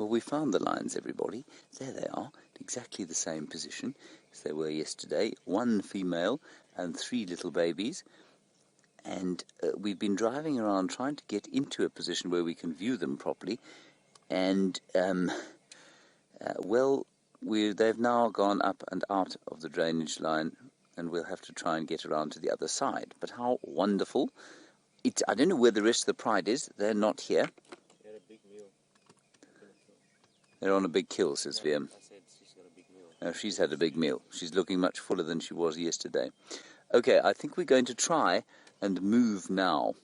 Well, we found the lions, everybody. There they are, exactly the same position as they were yesterday. One female and 3 little babies. And we've been driving around trying to get into a position where we can view them properly. And, well, they've now gone up and out of the drainage line, and we'll have to try and get around to the other side. But how wonderful. I don't know where the rest of the pride is. They're not here. They're on a big kill, says VM. I said she's got a big meal. No, she's had a big meal. She's looking much fuller than she was yesterday. Okay, I think we're going to try and move now.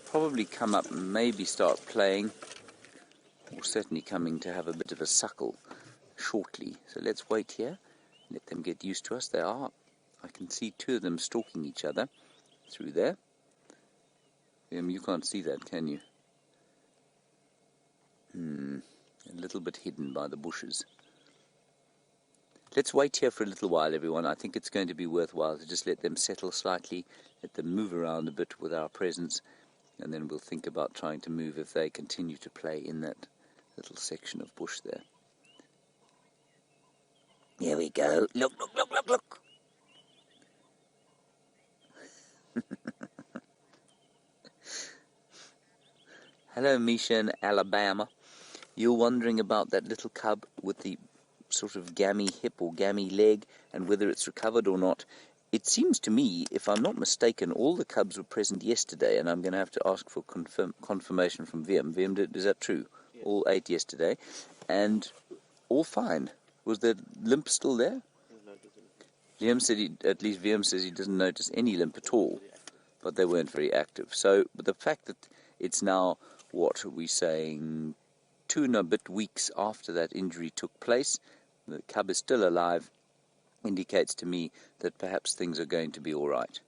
Probably come up and maybe start playing, or certainly coming to have a bit of a suckle shortly. So let's wait here, let them get used to us. They are. I can see 2 of them stalking each other through there. You can't see that, can you? A little bit hidden by the bushes. Let's wait here for a little while, everyone. I think it's going to be worthwhile to just let them settle slightly, let them move around a bit with our presence, and then we'll think about trying to move if they continue to play in that little section of bush there. Here we go. Look, look, look, look, look. Hello, Misha in Alabama. You're wondering about that little cub with the sort of gammy hip or gammy leg and whether it's recovered or not. It seems to me, if I'm not mistaken, all the cubs were present yesterday, and I'm going to have to ask for confirmation from VM. VM, is that true? Yes. All 8 yesterday, and all fine. Was the limp still there? Liam said at least VM says he doesn't notice any limp at all, but they weren't very active. So, but the fact that it's now, what are we saying, 2 and a bit weeks after that injury took place, the cub is still alive, indicates to me that perhaps things are going to be all right.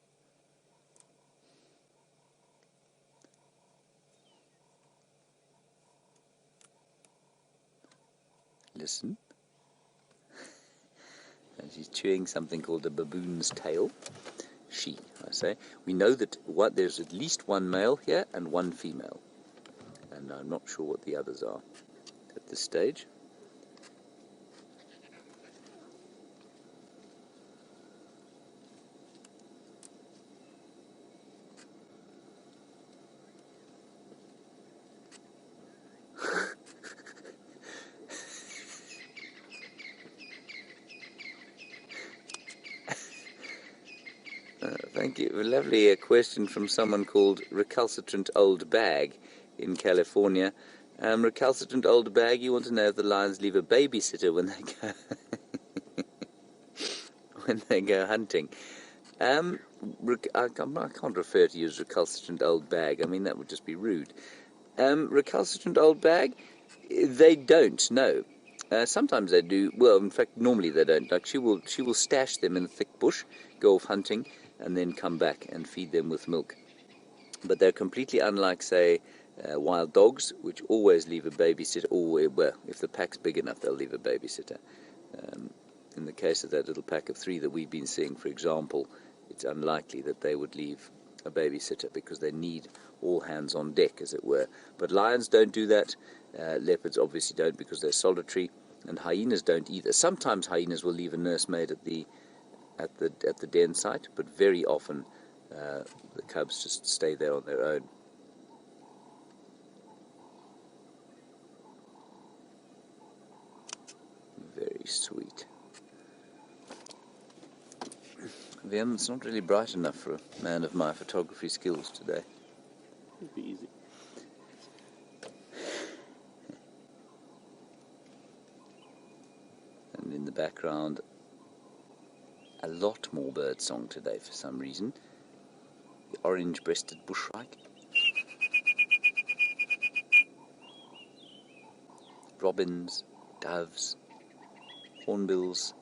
Listen. And she's chewing something called a baboon's tail. She, I say. We know that there's at least 1 male here and 1 female. And I'm not sure what the others are at this stage. Thank you. A lovely question from someone called Recalcitrant Old Bag in California. Recalcitrant Old Bag, you want to know if the lions leave a babysitter when they go hunting. I can't refer to you as Recalcitrant Old Bag. I mean, that would just be rude. Recalcitrant Old Bag, they don't, no. Sometimes they do. Well, in fact, normally they don't. Like she will stash them in a thick bush, go off hunting, and then come back and feed them with milk. But they're completely unlike, say, wild dogs, which always leave a babysitter. Or, well, if the pack's big enough, they'll leave a babysitter. In the case of that little pack of 3 that we've been seeing, for example, it's unlikely that they would leave a babysitter because they need all hands on deck, as it were. But lions don't do that. Leopards obviously don't because they're solitary, and hyenas don't either. Sometimes hyenas will leave a nursemaid at the den site, but very often the cubs just stay there on their own. Very sweet. VM, it's not really bright enough for a man of my photography skills today. It'd be easy. And in the background, a lot more bird song today for some reason. The orange-breasted bushshrike. Robins, doves, hornbills,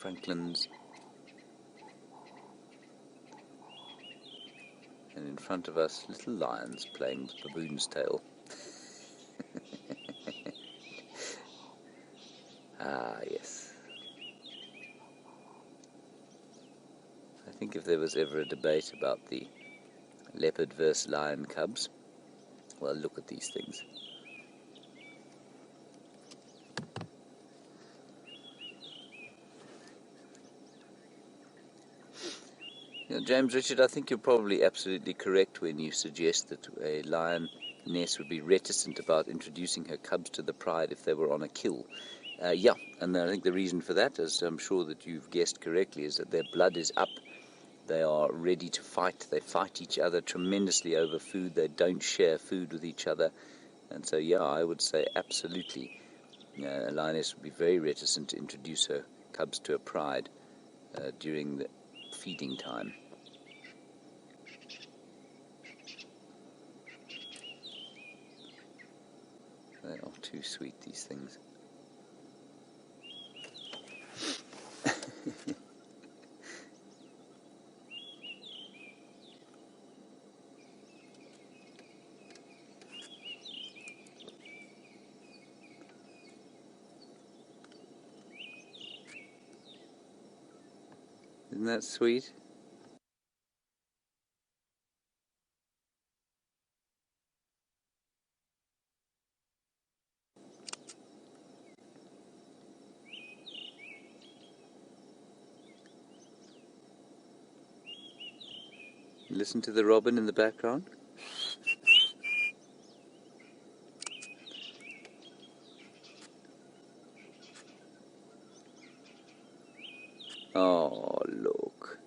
francolins. And in front of us, little lions playing with baboon's tail. Ah, yes. I think if there was ever a debate about the leopard versus lion cubs, well, look at these things. Yeah, James Richard, I think you're probably absolutely correct when you suggest that a lioness would be reticent about introducing her cubs to the pride if they were on a kill. Yeah, and I think the reason for that, as I'm sure that you've guessed correctly, is that their blood is up. They are ready to fight. They fight each other tremendously over food. They don't share food with each other. And so, yeah, I would say absolutely. A lioness would be very reticent to introduce her cubs to a pride during the feeding time. They are too sweet, these things. Isn't that sweet? Listen to the robin in the background. Oh, look.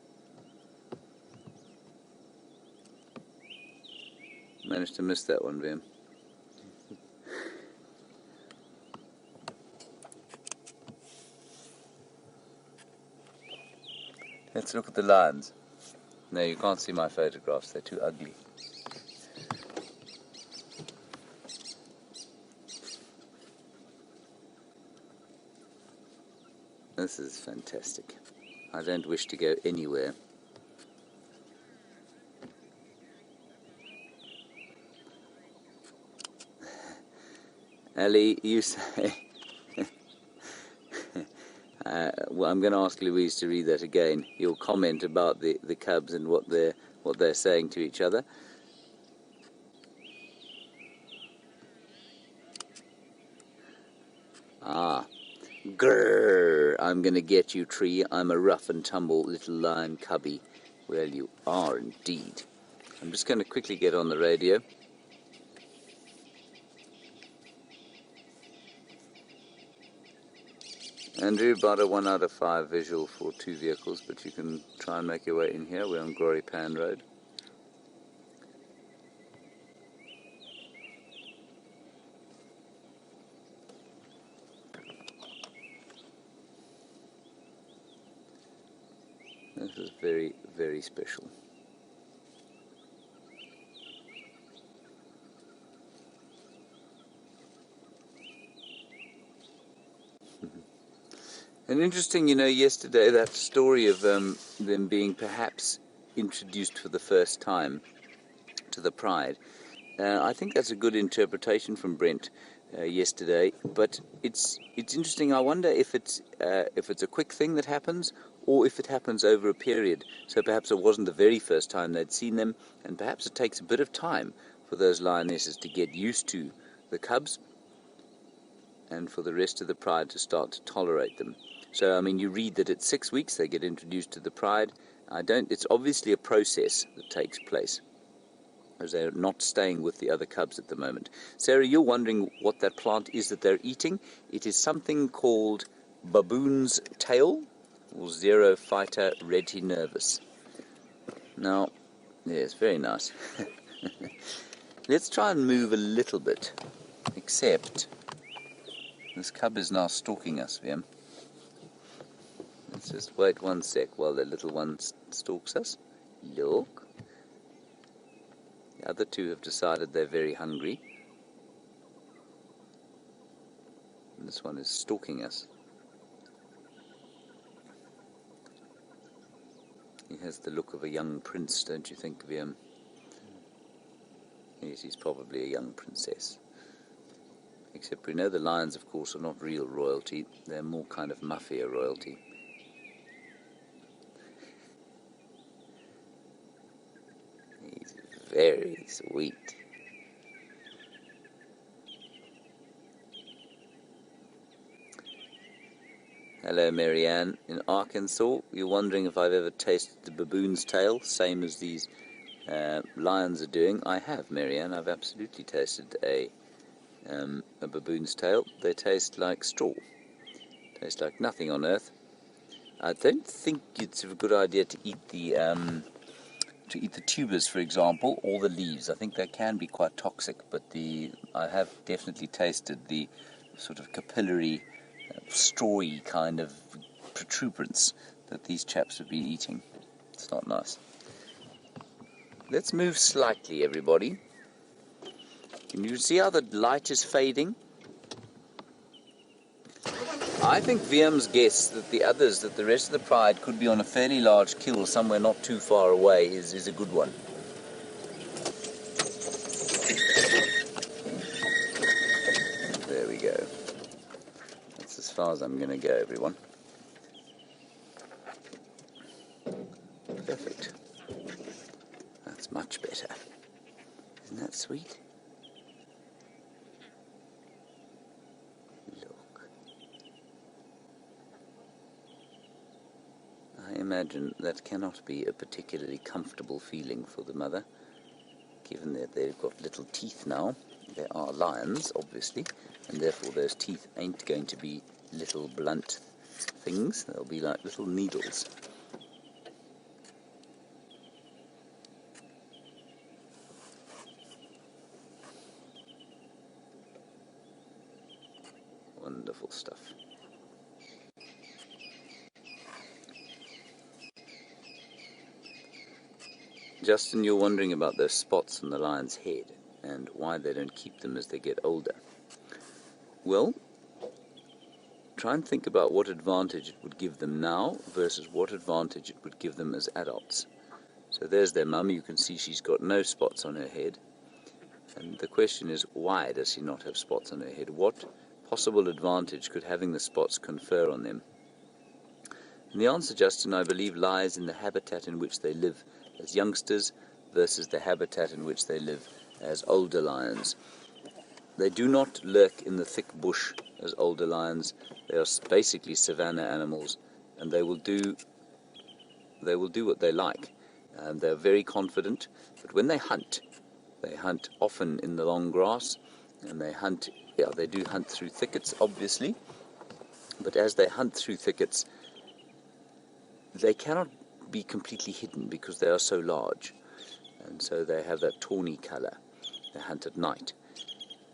Managed to miss that one, Vim. Let's look at the lions. No, you can't see my photographs. They're too ugly. This is fantastic. I don't wish to go anywhere. Ali, you say... well, I'm going to ask Louise to read that again. Your comment about the cubs and what they're saying to each other. Ah. Grrr, I'm going to get you, tree. I'm a rough and tumble little lion cubby. Well, you are indeed. I'm just going to quickly get on the radio. Andrew, about a 1 out of 5 visual for 2 vehicles, but you can try and make your way in here. We're on Glory Pan Road. This is very, very special. And interesting, yesterday that story of them being perhaps introduced for the first time to the pride. I think that's a good interpretation from Brent yesterday. But it's interesting. I wonder if it's a quick thing that happens, or if it happens over a period. So perhaps it wasn't the very first time they'd seen them, and perhaps it takes a bit of time for those lionesses to get used to the cubs, and for the rest of the pride to start to tolerate them. So, I mean, you read that at 6 weeks they get introduced to the pride. It's obviously a process that takes place, as they're not staying with the other cubs at the moment. Sarah, you're wondering what that plant is that they're eating. It is something called baboon's tail, or Xerophyta retinervis. Now, yes, very nice. Let's try and move a little bit, except this cub is now stalking us, Vim. Let's just wait 1 sec while the little one stalks us. Look. The other two have decided they're very hungry. And this one is stalking us. He has the look of a young prince, don't you think, Vim? Yes, he's probably a young princess. Except we know the lions, of course, are not real royalty. They're more kind of mafia royalty. He's very sweet. Hello, Marianne. In Arkansas, you're wondering if I've ever tasted the baboon's tail, same as these lions are doing. I have, Marianne. I've absolutely tasted a baboon's tail. They taste like straw. Taste like nothing on earth. I don't think it's a good idea to eat the tubers, for example, or the leaves. I think they can be quite toxic, but I have definitely tasted the sort of capillary, strawy kind of protuberance that these chaps have been eating. It's not nice. Let's move slightly, everybody. Can you see how the light is fading? I think VM's guess that the rest of the pride could be on a fairly large kill somewhere not too far away is a good one. There we go. That's as far as I'm going to go, everyone. Perfect. That's much better. Isn't that sweet? Look. I imagine that cannot be a particularly comfortable feeling for the mother, given that they've got little teeth now. They are lions, obviously, and therefore those teeth ain't going to be little blunt things. They'll be like little needles. Wonderful stuff. Justin, you're wondering about those spots on the lion's head and why they don't keep them as they get older. Well, try and think about what advantage it would give them now versus what advantage it would give them as adults. So there's their mum. You can see she's got no spots on her head. And the question is, why does she not have spots on her head? What possible advantage could having the spots confer on them? And the answer, Justin, I believe, lies in the habitat in which they live as youngsters versus the habitat in which they live as older lions. They do not lurk in the thick bush as older lions. They are basically savanna animals, and they will do what they like. They're very confident, but when they hunt often in the long grass, and they do hunt through thickets, obviously, but as they hunt through thickets, they cannot be completely hidden because they are so large, and so they have that tawny color. They hunt at night.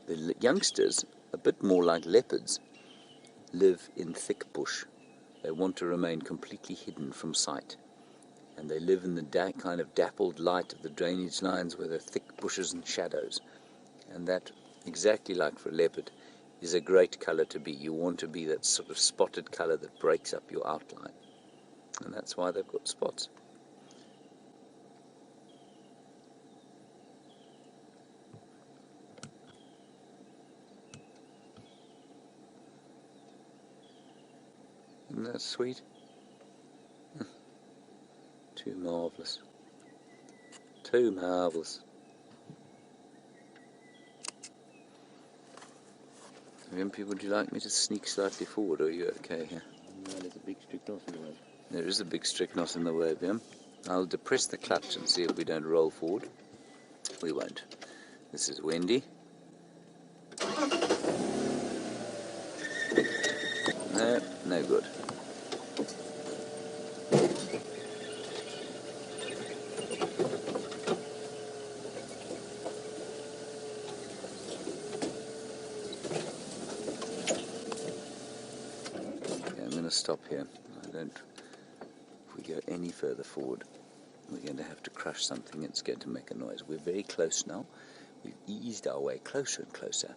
The youngsters, a bit more like leopards, live in thick bush. They want to remain completely hidden from sight, and they live in the kind of dappled light of the drainage lines where there are thick bushes and shadows. And that, exactly like for a leopard, is a great color to be. You want to be that sort of spotted color that breaks up your outline, and that's why they've got spots. Isn't that sweet? Too marvellous. Too marvellous. Wimpy, would you like me to sneak slightly forward, or are you okay here? No, there's a big strychnos in the way. There is a big strychnos in the way, Bim. I'll depress the clutch and see if we don't roll forward. We won't. This is Wendy. No, no good. Okay, I'm going to stop here. If we go any further forward, we're going to have to crush something. It's going to make a noise. We're very close now. We've eased our way closer and closer.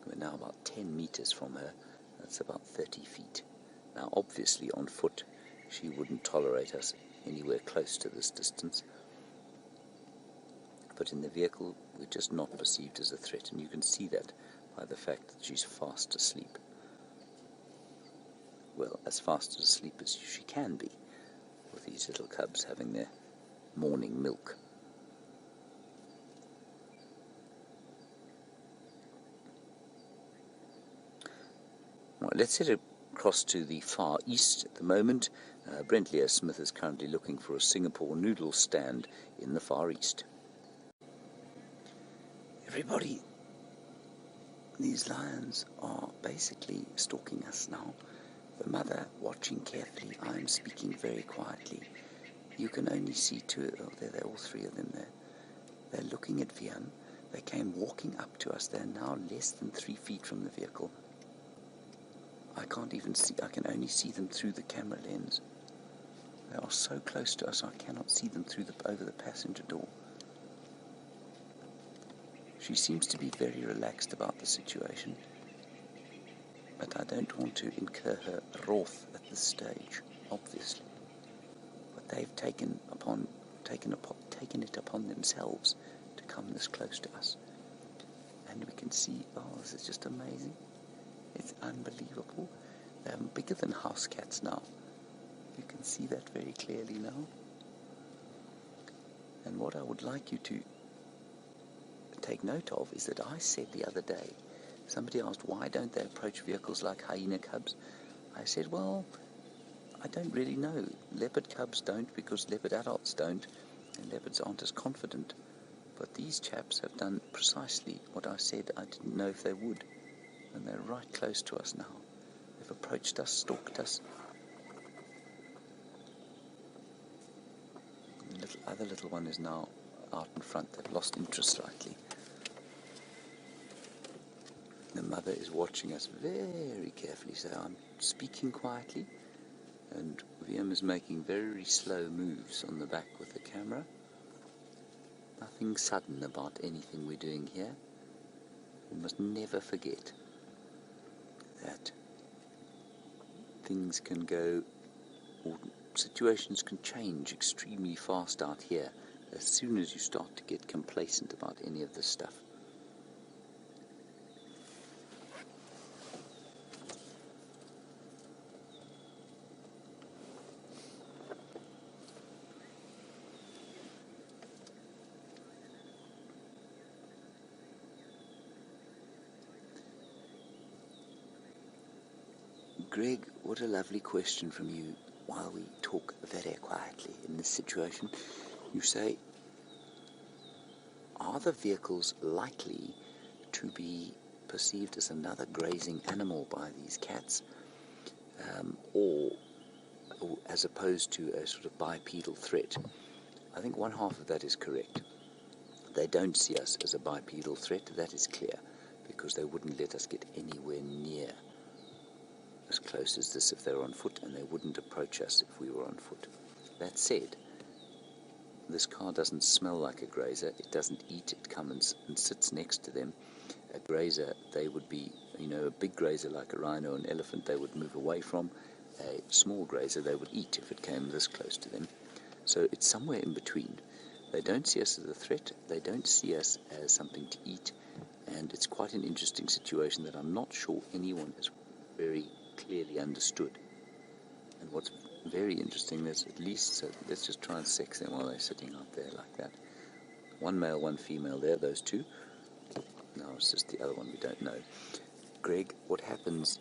We're now about 10 meters from her. That's about 30 feet. Now, obviously, on foot, she wouldn't tolerate us anywhere close to this distance. But in the vehicle, we're just not perceived as a threat, and you can see that by the fact that she's fast asleep. Well, as fast asleep as she can be, with these little cubs having their morning milk. Right, let's hit a across to the far east at the moment. Brent Leo Smith is currently looking for a Singapore noodle stand in the far east. Everybody, these lions are basically stalking us now. The mother watching carefully. I am speaking very quietly. You can only see two. Oh, they're all three of them there. They're looking at Vian. They came walking up to us. They're now less than 3 feet from the vehicle. I can't even see. I can only see them through the camera lens. They are so close to us. I cannot see them through over the passenger door. She seems to be very relaxed about the situation, but I don't want to incur her wrath at this stage, obviously. But they've taken it upon themselves to come this close to us. And we can see, oh, this is just amazing. It's unbelievable. They're bigger than house cats now. You can see that very clearly now. And what I would like you to take note of is that I said the other day, somebody asked, why don't they approach vehicles like hyena cubs? I said, well, I don't really know. Leopard cubs don't, because leopard adults don't, and leopards aren't as confident. But these chaps have done precisely what I said I didn't know if they would. And they're right close to us now. They've approached us, stalked us. The other little one is now out in front. They've lost interest slightly. The mother is watching us very carefully, so I'm speaking quietly, and VM is making very slow moves on the back with the camera. Nothing sudden about anything we're doing here. We must never forget that things can go, or situations can change extremely fast out here as soon as you start to get complacent about any of this stuff. Greg, what a lovely question from you while we talk very quietly in this situation. You say, are the vehicles likely to be perceived as another grazing animal by these cats, or as opposed to a sort of bipedal threat? I think one half of that is correct. They don't see us as a bipedal threat, that is clear, because they wouldn't let us get anywhere near as close as this if they were on foot, and they wouldn't approach us if we were on foot. That said, this car doesn't smell like a grazer. It doesn't eat. It comes and sits next to them. A grazer, they would be, a big grazer like a rhino or an elephant, they would move away from. A small grazer, they would eat if it came this close to them. So it's somewhere in between. They don't see us as a threat. They don't see us as something to eat. And it's quite an interesting situation that I'm not sure anyone has very clearly understood. And what's very interesting is, at least, so let's just try and sex them while they're sitting out there like that. One male, one female there, those two. No, it's just the other one we don't know. Greg, what happens,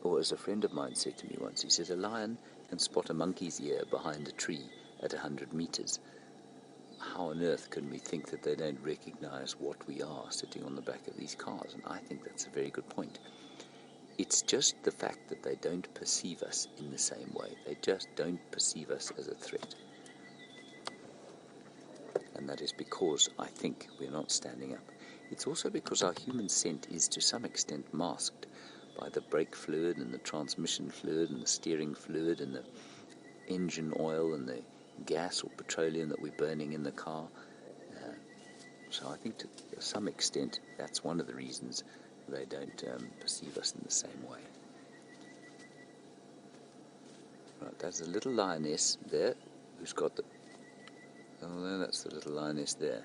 or as a friend of mine said to me once, he said, a lion can spot a monkey's ear behind a tree at 100 meters. How on earth can we think that they don't recognize what we are sitting on the back of these cars? And I think that's a very good point. It's just the fact that they don't perceive us in the same way. They just don't perceive us as a threat. And that is because I think we're not standing up. It's also because our human scent is to some extent masked by the brake fluid and the transmission fluid and the steering fluid and the engine oil and the gas or petroleum that we're burning in the car. So I think to some extent that's one of the reasons they don't perceive us in the same way. Right, there's a little lioness there who's got the... Oh, no, that's the little lioness there.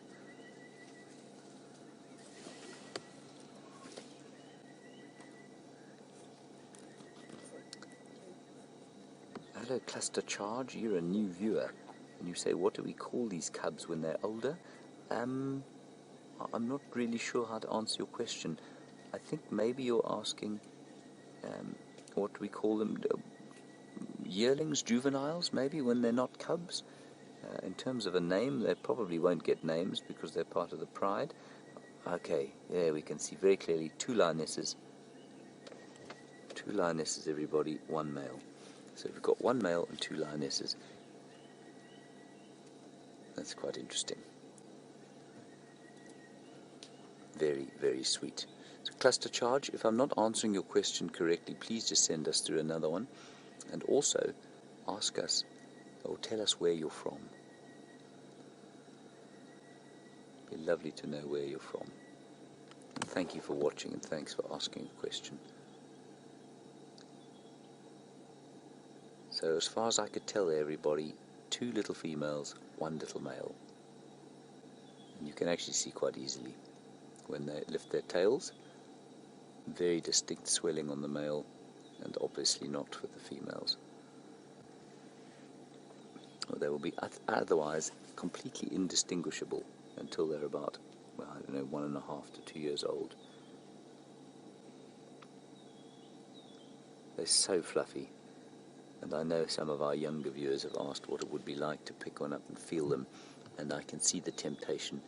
Hello, Cluster Charge. You're a new viewer. And you say, what do we call these cubs when they're older? I'm not really sure how to answer your question. I think maybe you're asking what do we call them? Yearlings, juveniles, maybe, when they're not cubs. In terms of a name, they probably won't get names because they're part of the pride. Okay, there we can see very clearly two lionesses. Two lionesses, everybody, one male. So we've got one male and two lionesses. That's quite interesting. Very, very sweet. So cluster charge, if I'm not answering your question correctly, please just send us through another one. And also ask us or tell us where you're from. It'd be lovely to know where you're from. And thank you for watching, and thanks for asking a question. So as far as I could tell everybody, two little females, one little male. And you can actually see quite easily when they lift their tails. Very distinct swelling on the male, and obviously not with the females. Or they will be otherwise completely indistinguishable until they're about, well, I don't know, 1.5 to 2 years old. They're so fluffy. And I know some of our younger viewers have asked what it would be like to pick one up and feel them, and I can see the temptation,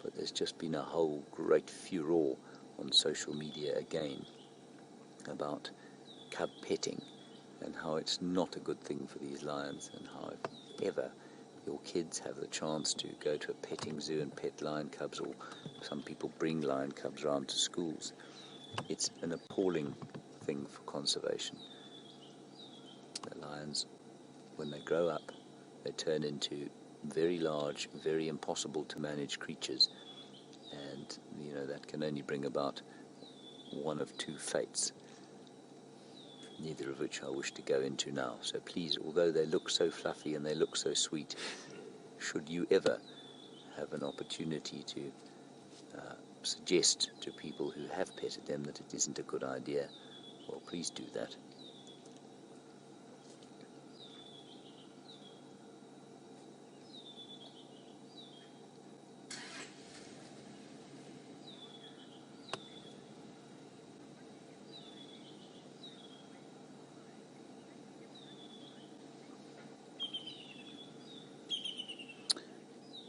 but there's just been a whole great furore on social media again about cub petting and how it's not a good thing for these lions, and how if ever your kids have the chance to go to a petting zoo and pet lion cubs, or some people bring lion cubs around to schools, it's an appalling thing for conservation. The lions, when they grow up, they turn into very large, very impossible to manage creatures, and you know that can only bring about one of two fates, neither of which I wish to go into now. So please, although they look so fluffy and they look so sweet, should you ever have an opportunity to suggest to people who have petted them that it isn't a good idea, well, please do that.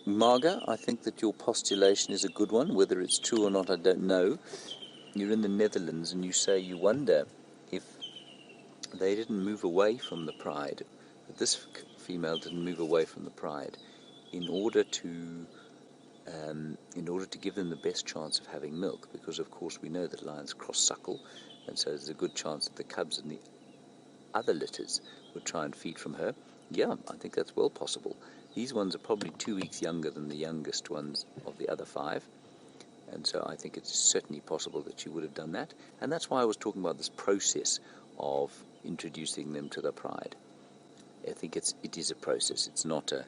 Marga, I think that your postulation is a good one. Whether it's true or not, I don't know. You're in the Netherlands and you say you wonder if they didn't move away from the pride, that this female didn't move away from the pride in order to give them the best chance of having milk, because of course we know that lions cross-suckle, and so there's a good chance that the cubs and the other litters would try and feed from her. Yeah, I think that's well possible. These ones are probably 2 weeks younger than the youngest ones of the other 5, and so I think it's certainly possible that she would have done that, and that's why I was talking about this process of introducing them to the pride. I think it is a process. It's not a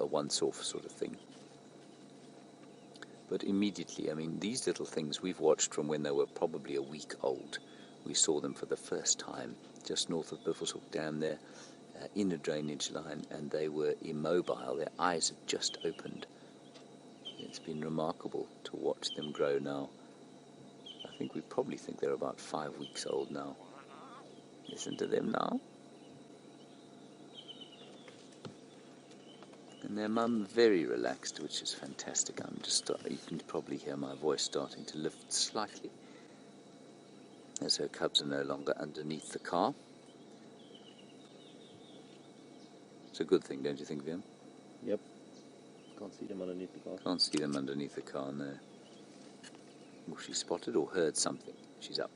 once-off sort of thing. But immediately, I mean, these little things we've watched from when they were probably a week old. We saw them for the first time just north of Buffelshoek Dam there, in a drainage line, and they were immobile. Their eyes had just opened. It's been remarkable to watch them grow now. I think we probably think they're about 5 weeks old now. Listen to them now. And their mum very relaxed, which is fantastic. You can probably hear my voice starting to lift slightly as her cubs are no longer underneath the car. It's a good thing, don't you think, Viam? Yep. Can't see them underneath the car. Can't see them underneath the car, no. Well, she spotted or heard something. She's up.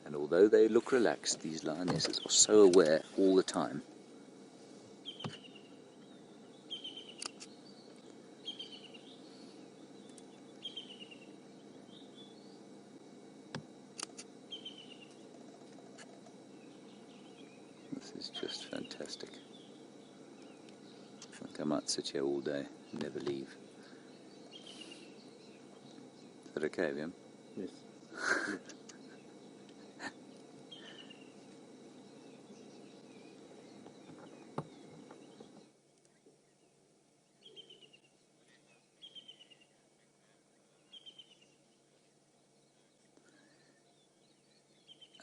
And although they look relaxed, these lionesses are so aware all the time. This is just fantastic. I think I might sit here all day and never leave. Is that okay, Viam? Yes.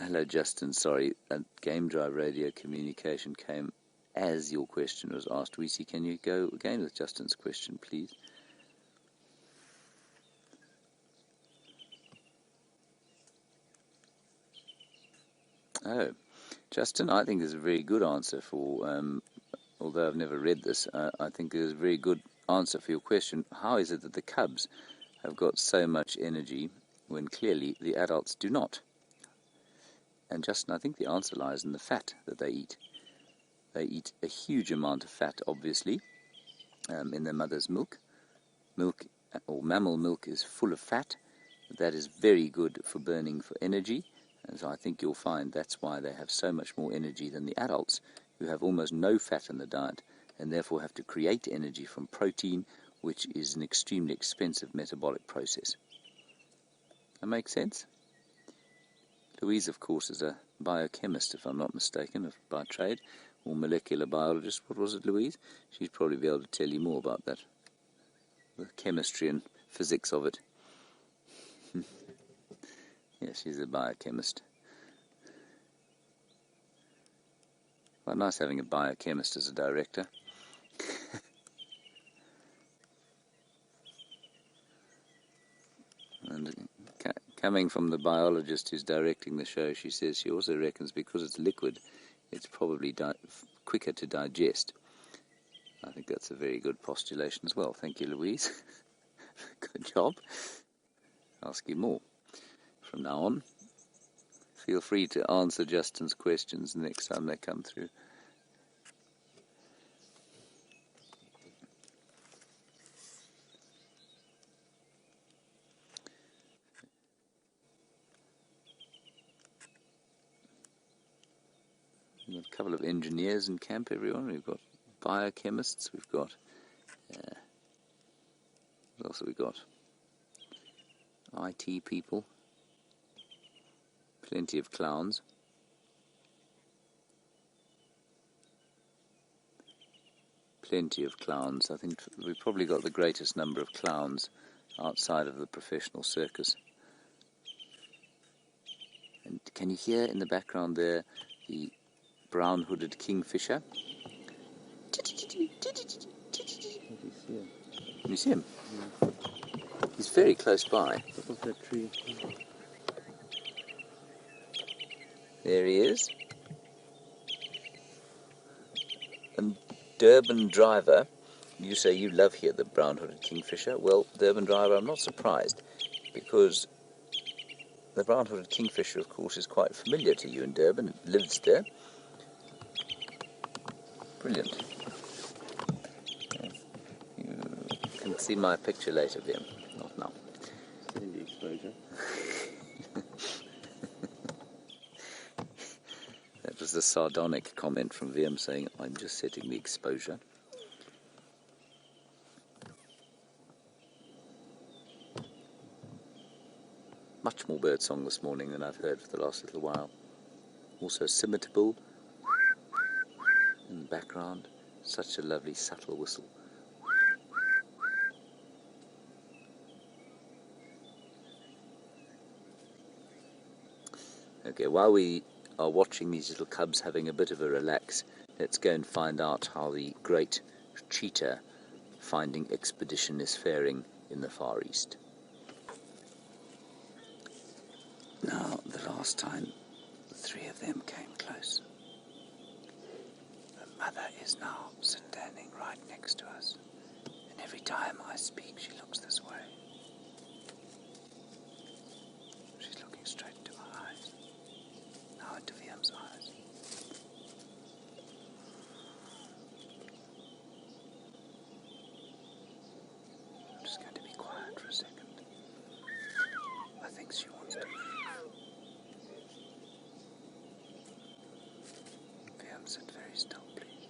Hello, Justin. Sorry, Game Drive radio communication came as your question was asked. Weesey, can you go again with Justin's question, please? Oh, Justin, I think there's a very good answer for, although I've never read this, I think there's a very good answer for your question. How is it that the cubs have got so much energy when clearly the adults do not? And Justin, I think the answer lies in the fat that they eat. They eat a huge amount of fat, obviously, in their mother's milk. Milk, or mammal milk, is full of fat. That is very good for burning for energy. And so I think you'll find that's why they have so much more energy than the adults, who have almost no fat in the diet, and therefore have to create energy from protein, which is an extremely expensive metabolic process. That makes sense? Louise, of course, is a biochemist, if I'm not mistaken, by trade, or molecular biologist. What was it, Louise? She'd probably be able to tell you more about that, the chemistry and physics of it. Yeah, she's a biochemist. Quite nice having a biochemist as a director. And coming from the biologist who's directing the show, she says she also reckons because it's liquid, it's probably quicker to digest. I think that's a very good postulation as well. Thank you, Louise. Good job. Ask you more from now on. Feel free to answer Justin's questions the next time they come through. We've got a couple of engineers in camp, everyone. We've got biochemists. We've got... what else have we got? IT people. Plenty of clowns. Plenty of clowns. I think we've probably got the greatest number of clowns outside of the professional circus. And can you hear in the background there the brown-hooded kingfisher? Can you see him? Yeah. He's very close by. Top of that tree. There he is. And Durban Driver, you say you love here the brown-hooded kingfisher. Well, Durban Driver, I'm not surprised, because the brown-hooded kingfisher, of course, is quite familiar to you in Durban. It lives there. Brilliant. You can see my picture later, Liam. Not now. Setting the exposure. That was the sardonic comment from VM saying, I'm just setting the exposure. Much more birdsong this morning than I've heard for the last little while. Also scimitable in the background. Such a lovely, subtle whistle. Okay, while we are watching these little cubs having a bit of a relax, let's go and find out how the great cheetah finding expedition is faring in the Far East. Now, the last time the three of them came close, the mother is now standing right next to us, and every time I speak she looks this way. She's looking straight into my eyes, now into VM's eyes. I'm just going to be quiet for a second. I think she wants to move. VM, sit very still, please.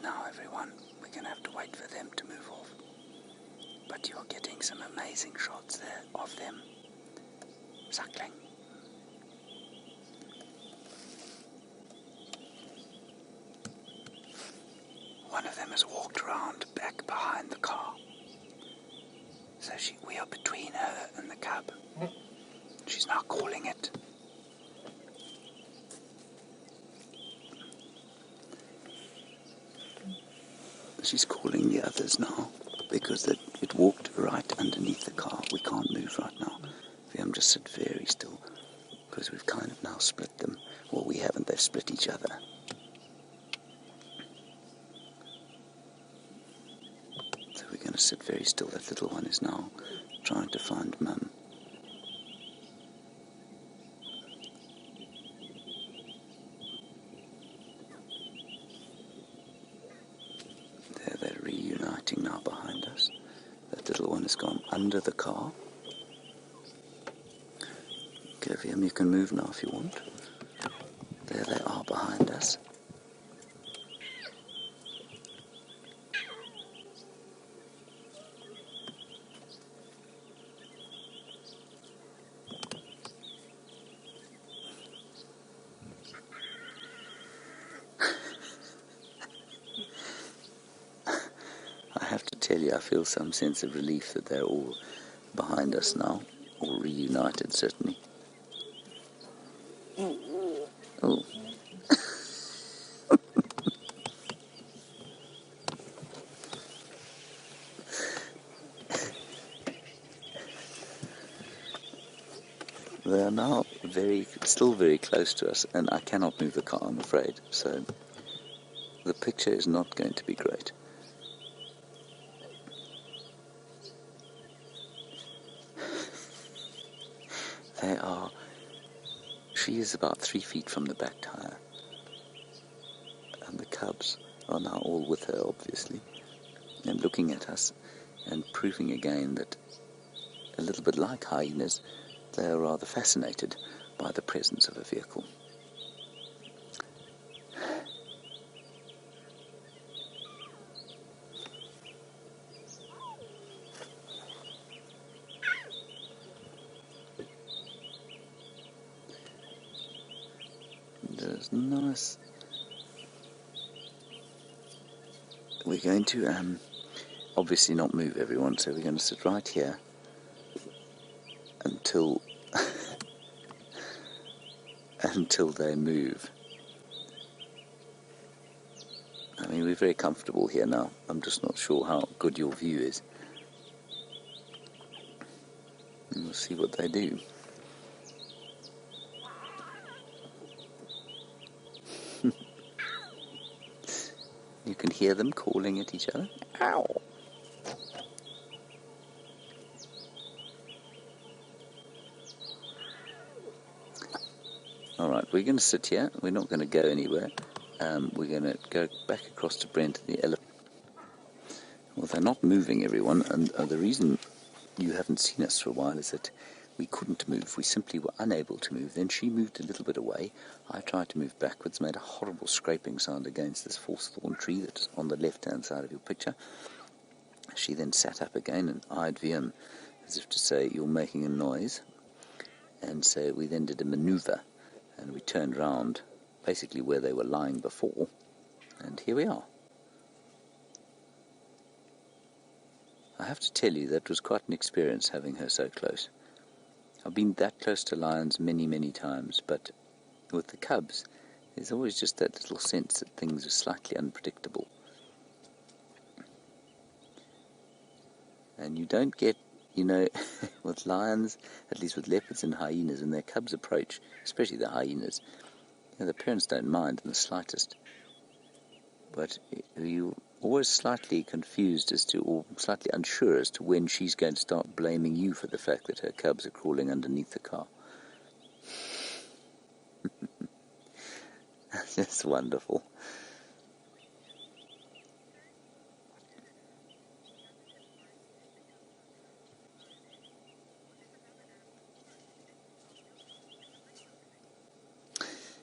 now, everyone. We're going to have to wait for them to move off. But you're getting some amazing shots there of them suckling. One of them has walked around back behind the car. So we are between her and the cub. She's now calling it. She's calling the others now because it walked right underneath the car. We can't move right now. I'm just sit very still because we've kind of now split them. Well, we haven't. They've split each other. So we're going to sit very still. That little one is now trying to find Mum. There, they're reuniting now behind us. That little one has gone under the car. Gilliam, you can move now if you want. There they are behind us. I have to tell you, I feel some sense of relief that they're all behind us now, all reunited certainly. Oh. They are now still very close to us, and I cannot move the car, I'm afraid, so the picture is not going to be great. She is about 3 feet from the back tire, and the cubs are now all with her, obviously, and looking at us and proving again that, a little bit like hyenas, they are rather fascinated by the presence of a vehicle. There's nice. We're going to obviously not move, everyone, so we're going to sit right here until until they move. I mean, we're very comfortable here now. I'm just not sure how good your view is. And we'll see what they do. You can hear them calling at each other. Ow! Alright, we're going to sit here. We're not going to go anywhere. We're going to go back across to Brent and the elephant. Well, they're not moving, everyone, and the reason you haven't seen us for a while is that we couldn't move. We simply were unable to move. Then she moved a little bit away. I tried to move backwards, made a horrible scraping sound against this false thorn tree that's on the left-hand side of your picture. She then sat up again and eyed VM as if to say, "You're making a noise." And so we then did a maneuver, and we turned round basically where they were lying before, and here we are. I have to tell you, that was quite an experience having her so close. I've been that close to lions many, many times, but with the cubs, there's always just that little sense that things are slightly unpredictable. And you don't get, with lions, at least with leopards and hyenas, and their cubs approach, especially the hyenas, the parents don't mind in the slightest. But you're always slightly confused or slightly unsure as to when she's going to start blaming you for the fact that her cubs are crawling underneath the car. That's wonderful.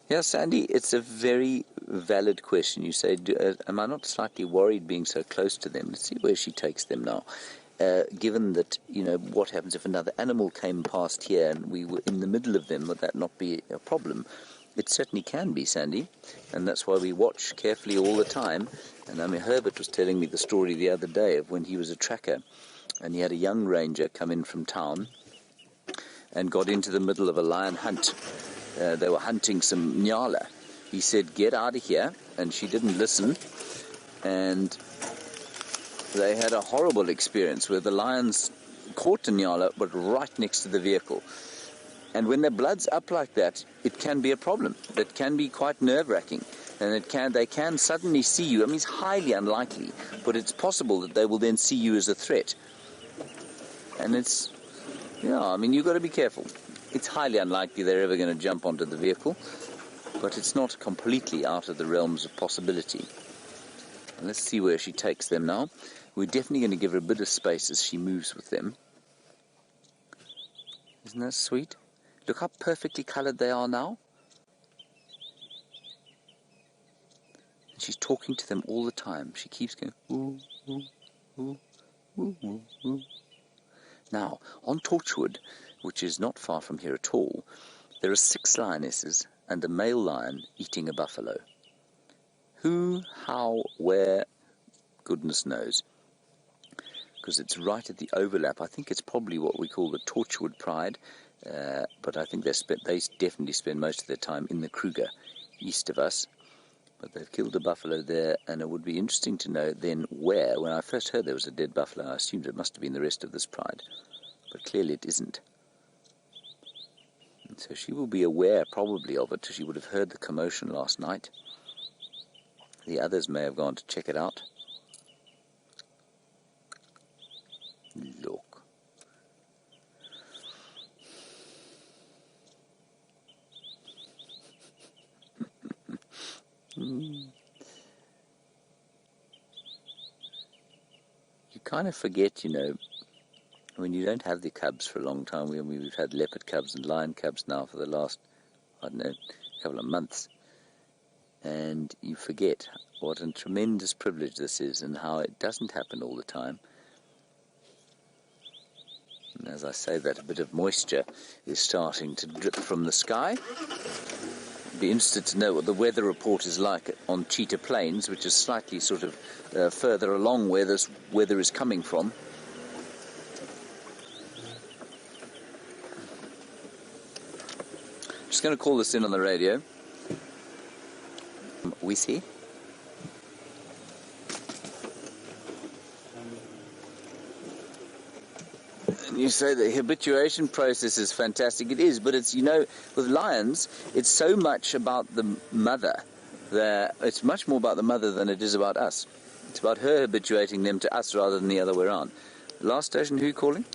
Yeah, Sandy, it's a very, valid question. You say, am I not slightly worried being so close to them? Let's see where she takes them now. Given that, what happens if another animal came past here and we were in the middle of them, would that not be a problem? It certainly can be, Sandy, and that's why we watch carefully all the time. And I mean, Herbert was telling me the story the other day of when he was a tracker, and he had a young ranger come in from town and got into the middle of a lion hunt. They were hunting some nyala. He said, "Get out of here," and she didn't listen, and they had a horrible experience where the lions caught the nyala but right next to the vehicle. And when their blood's up like that, it can be a problem. It can be quite nerve-wracking, and they can suddenly see you. I mean, it's highly unlikely, but it's possible that they will then see you as a threat. And you've got to be careful. It's highly unlikely they're ever going to jump onto the vehicle, but it's not completely out of the realms of possibility. And let's see where she takes them now. We're definitely going to give her a bit of space as she moves with them. Isn't that sweet? Look how perfectly coloured they are now. And she's talking to them all the time. She keeps going, ooh, ooh, ooh, ooh, ooh, ooh. Now, on Torchwood, which is not far from here at all, there are 6 lionesses and a male lion eating a buffalo. Who, how, where, goodness knows. Because it's right at the overlap. I think it's probably what we call the Torchwood Pride, but I think they definitely spend most of their time in the Kruger, east of us. But they've killed a buffalo there, and it would be interesting to know then where. When I first heard there was a dead buffalo, I assumed it must have been the rest of this pride, but clearly it isn't. And so she will be aware probably of it. She would have heard the commotion last night. The others may have gone to check it out. Look. You kind of forget, when you don't have the cubs for a long time. We've had leopard cubs and lion cubs now for the last, couple of months. And you forget what a tremendous privilege this is and how it doesn't happen all the time. And as I say that, a bit of moisture is starting to drip from the sky. Be interested to know what the weather report is like on Cheetah Plains, which is slightly sort of further along where this weather is coming from. Just going to call this in on the radio. We see. You say the habituation process is fantastic. It is, but it's, with lions, it's so much about the mother. It's much more about the mother than it is about us. It's about her habituating them to us rather than the other way around. Last station, who calling?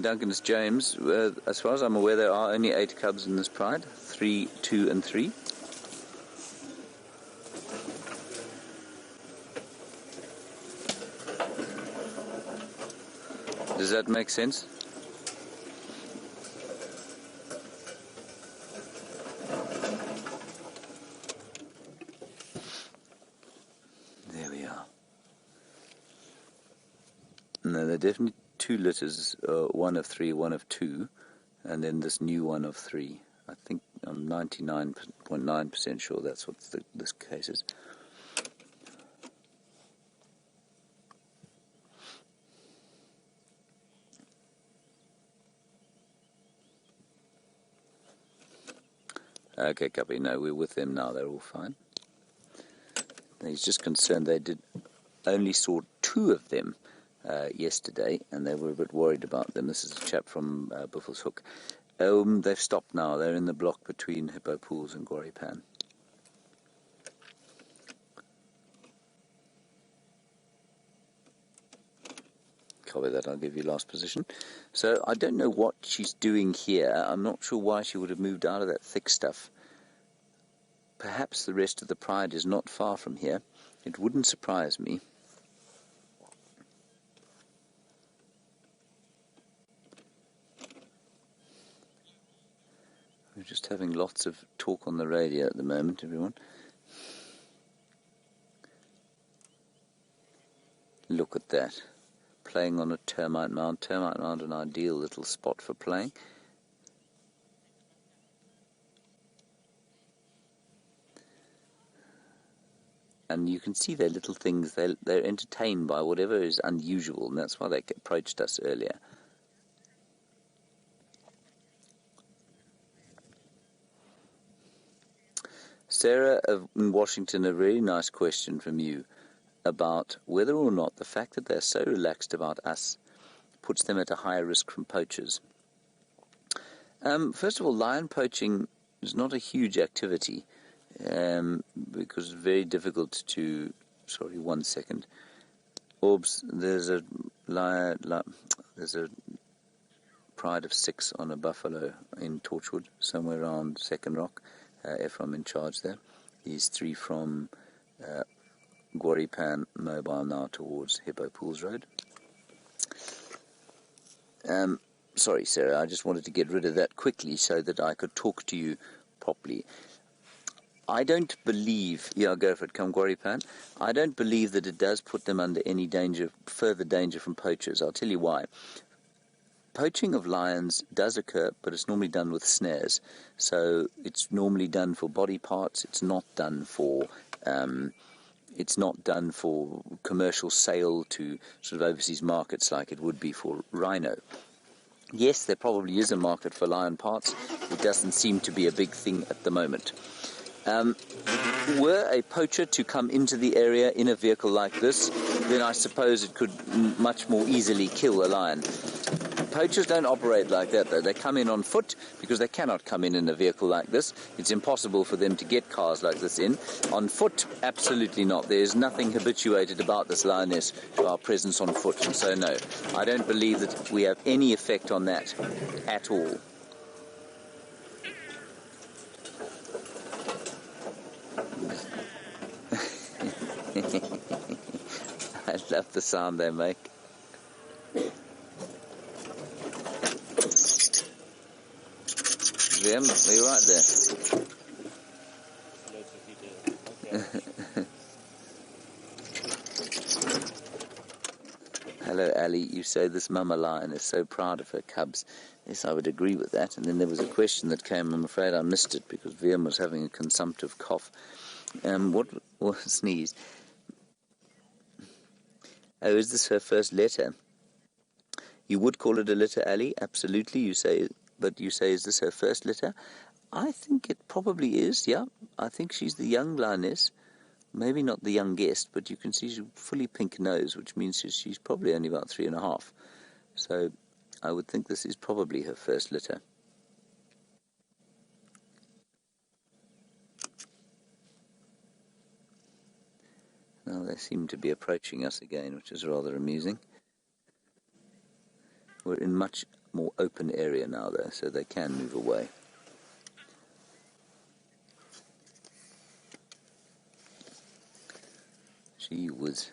Duncan, it's James. As far as I'm aware, there are only 8 cubs in this pride, 3, 2 and 3. Does that make sense? There we are. No, they're definitely 2 litters, one of 3, one of 2, and then this new one of 3. I think I'm 99.9% sure that's what this case is. Okay, copy. No, we're with them now. They're all fine. He's just concerned they only saw 2 of them yesterday, and they were a bit worried about them. This is a chap from Buffelshoek. They've stopped now. They're in the block between Hippo Pools and Goripan. Copy that. I'll give you last position. So I don't know what she's doing here. I'm not sure why she would have moved out of that thick stuff. perhaps the rest of the pride is not far from here. It wouldn't surprise me. We're just having lots of talk on the radio at the moment, everyone. Look at that. Playing on a termite mound. Termite mound, an ideal little spot for playing. And you can see their little things. They're entertained by whatever is unusual, and that's why they approached us earlier. Sarah in Washington, a very nice question from you about whether or not the fact that they're so relaxed about us puts them at a higher risk from poachers. First of all, lion poaching is not a huge activity because it's very difficult to... Sorry, 1 second. Orbs, there's a pride of 6 on a buffalo in Torchwood, somewhere around Second Rock. Ephraim in charge there. He's 3 from Gwaripan Mobile now towards Hippo Pools Road. Sorry, Sarah, I just wanted to get rid of that quickly so that I could talk to you properly. I don't believe, yeah, go for it, come Gwaripan. I don't believe that it does put them under any danger, further danger from poachers. I'll tell you why. Poaching of lions does occur, but it's normally done with snares. So it's normally done for body parts. It's not done for commercial sale to sort of overseas markets like it would be for rhino. Yes, there probably is a market for lion parts. It doesn't seem to be a big thing at the moment. Were a poacher to come into the area in a vehicle like this, then I suppose it could much more easily kill a lion. Poachers don't operate like that, though. They come in on foot because they cannot come in a vehicle like this. It's impossible for them to get cars like this in. On foot, absolutely not. There is nothing habituated about this lioness to our presence on foot, and so no. I don't believe that we have any effect on that at all. I love the sound they make. Them, you're right there. Hello, Ali. You say this mama lion is so proud of her cubs. Yes, I would agree with that. And then there was a question that came. I'm afraid I missed it because VM was having a consumptive cough. What sneeze? Oh, is this her first litter? You would call it a litter, Ali? Absolutely. You say, but you say, is this her first litter? I think it probably is, yeah. I think she's the young lioness. Maybe not the youngest, but you can see she's fully pink nose, which means she's probably only about 3.5. So I would think this is probably her first litter. Now they seem to be approaching us again, which is rather amusing. We're in much more open area now, though, so they can move away. Gee whiz.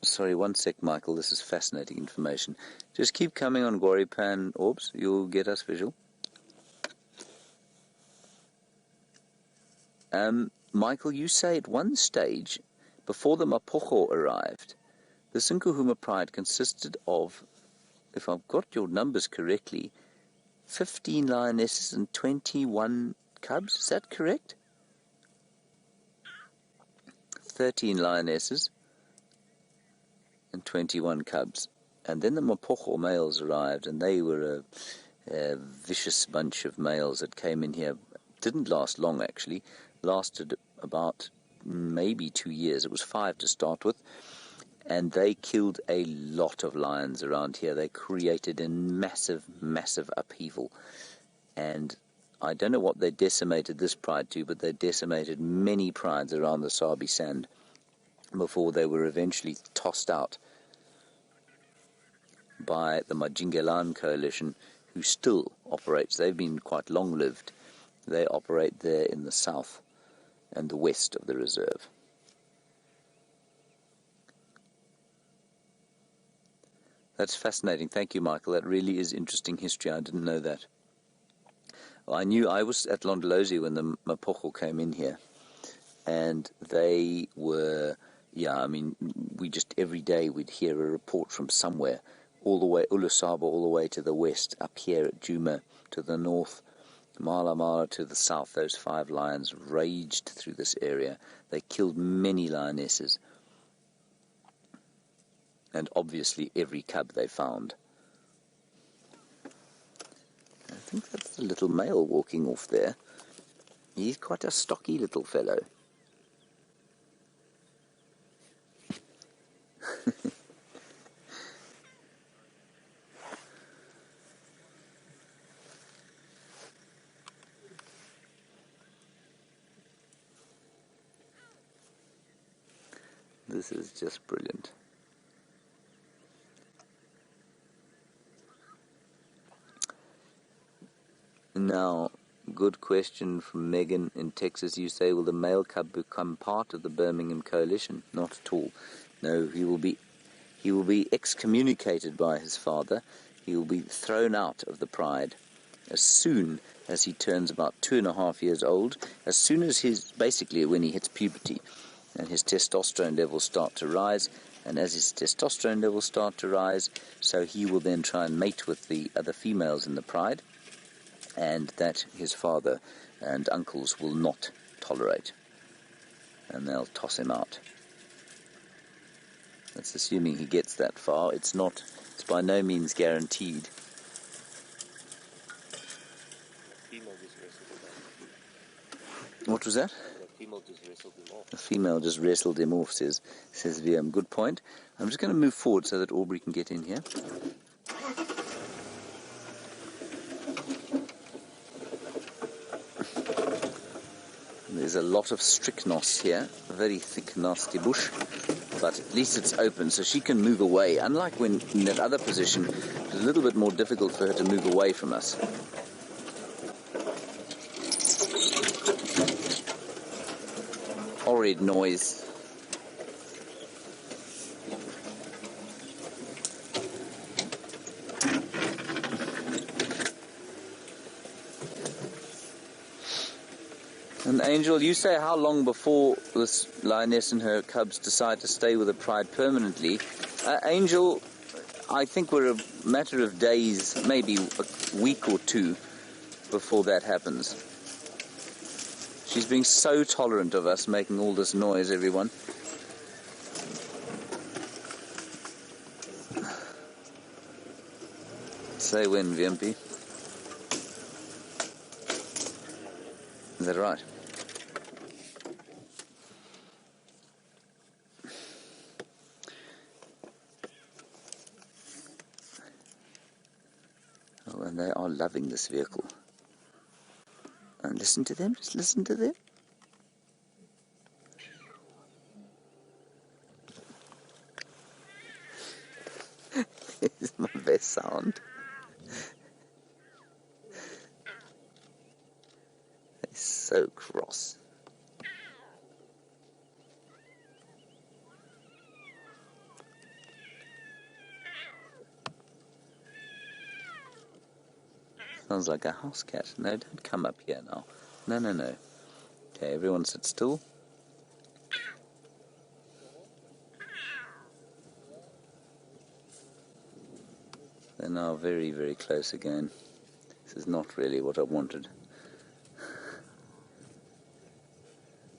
Sorry, 1 sec, Michael. This is fascinating information. Just keep coming on Gwaripan Orbs. You'll get us visual. Michael, you say at one stage, before the Mapocho arrived, the Nkuhuma pride consisted of, if I've got your numbers correctly, 15 lionesses and 21 cubs. Is that correct? 13 lionesses and 21 cubs. And then the Mapocho males arrived, and they were a vicious bunch of males that came in here. Didn't last long, actually. Lasted about maybe 2 years. It was 5 to start with. And they killed a lot of lions around here. They created a massive, massive upheaval. And I don't know what they decimated this pride to, but they decimated many prides around the Sabi Sand before they were eventually tossed out by the Majingelan coalition, who still operates. They've been quite long-lived. They operate there in the south and the west of the reserve. That's fascinating. Thank you, Michael. That really is interesting history. I didn't know that. Well, I was at Londolozi when the Mapocho came in here, and they were, I mean, we just every day we'd hear a report from somewhere, all the way, Ulusaba all the way to the west, up here at Djuma to the north, Mala Mala to the south. Those 5 lions raged through this area. They killed many lionesses, and obviously every cub they found. I think that's the little male walking off there. He's quite a stocky little fellow. This is just brilliant. Now, good question from Megan in Texas. You say, will the male cub become part of the Birmingham coalition? Not at all. No, he will be excommunicated by his father. He will be thrown out of the pride as soon as he turns about 2.5 years old. As soon as basically when he hits puberty, and his testosterone levels start to rise, and as his testosterone levels start to rise, so he will then try and mate with the other females in the pride, and that his father and uncles will not tolerate, and they'll toss him out. That's assuming he gets that far. It's by no means guaranteed. What was that? The female just wrestled him off, says VM. Good point. I'm just going to move forward so that Aubrey can get in here. There's a lot of strychnos here, a very thick, nasty bush, but at least it's open, so she can move away. Unlike when in that other position, it's a little bit more difficult for her to move away from us. Horrid noise. And Angel, you say how long before this lioness and her cubs decide to stay with the pride permanently? Angel, I think we're a matter of days, maybe a week or 2 before that happens. She's being so tolerant of us making all this noise, everyone. Say when, VMP. Is that right? Oh, and they are loving this vehicle. And listen to them, just listen to them. This is my best sound. They're so cross. Sounds like a house cat. No, don't come up here now. No, no, no. Okay, everyone sit still. They're now very, very close again. This is not really what I wanted.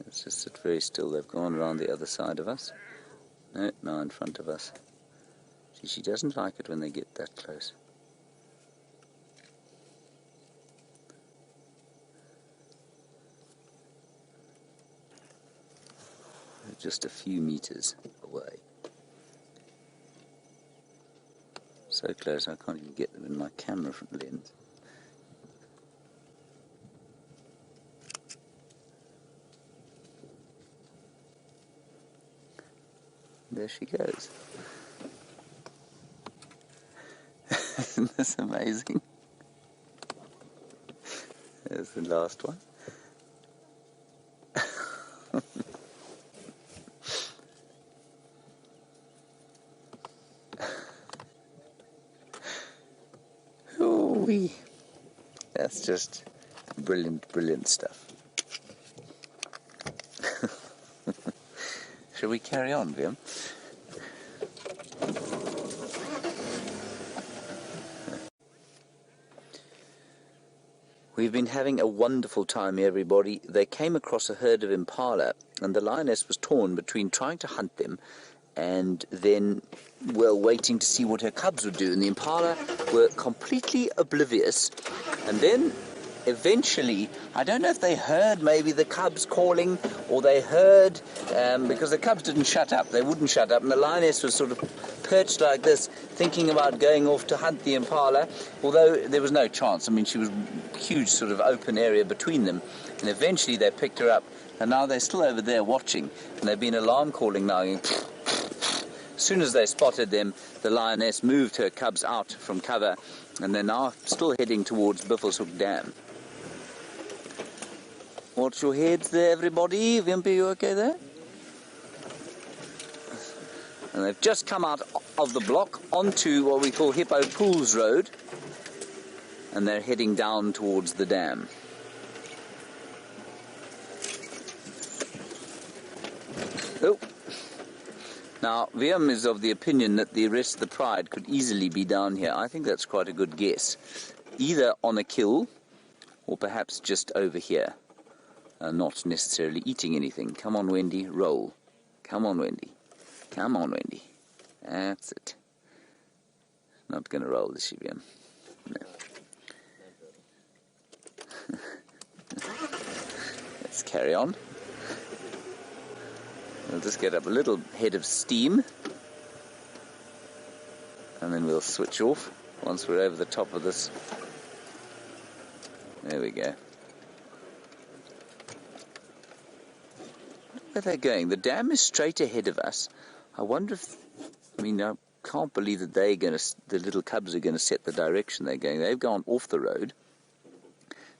Let's just sit very still. They've gone around the other side of us. No, now in front of us. See, she doesn't like it when they get that close. They're just a few meters away. So close I can't even get them in my camera lens. There she goes. Isn't this amazing? There's the last one. Ooh-wee. That's just brilliant, brilliant stuff. Shall we carry on, Vim? We've been having a wonderful time, everybody. They came across a herd of impala, and the lioness was torn between trying to hunt them and then, well, waiting to see what her cubs would do. And the impala were completely oblivious. And then, eventually, I don't know if they heard maybe the cubs calling, or they heard, because the cubs didn't shut up. They wouldn't shut up. And the lioness was sort of perched like this, thinking about going off to hunt the impala, although there was no chance. I mean, she was a huge sort of open area between them. And eventually they picked her up. And now they're still over there watching. And they've been alarm calling now. As soon as they spotted them, the lioness moved her cubs out from cover, and they're now still heading towards Buffelshoek Dam. Watch your heads there, everybody. Wimpy, you okay there? And they've just come out of the block onto what we call Hippo Pools Road, and they're heading down towards the dam. Oh. Now, Viam is of the opinion that the rest of the pride could easily be down here. I think that's quite a good guess. Either on a kill, or perhaps just over here. Not necessarily eating anything. Come on, Wendy, roll. Come on, Wendy. Come on, Wendy. That's it. Not going to roll, is she, Viam? No. Let's carry on. We'll just get up a little head of steam, and then we'll switch off once we're over the top of this. There we go. Where they're going? The dam is straight ahead of us. I wonder if, I mean, I can't believe that the little cubs are going to set the direction they're going. They've gone off the road.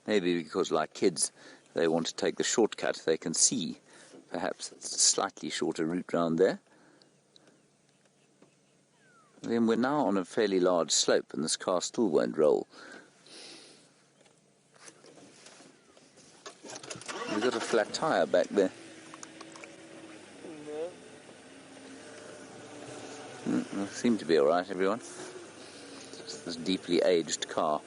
Maybe because, like kids, they want to take the shortcut. They can see. Perhaps it's a slightly shorter route round there. Then we're now on a fairly large slope, and this car still won't roll. We've got a flat tyre back there. Seem to be all right, everyone. It's this deeply aged car.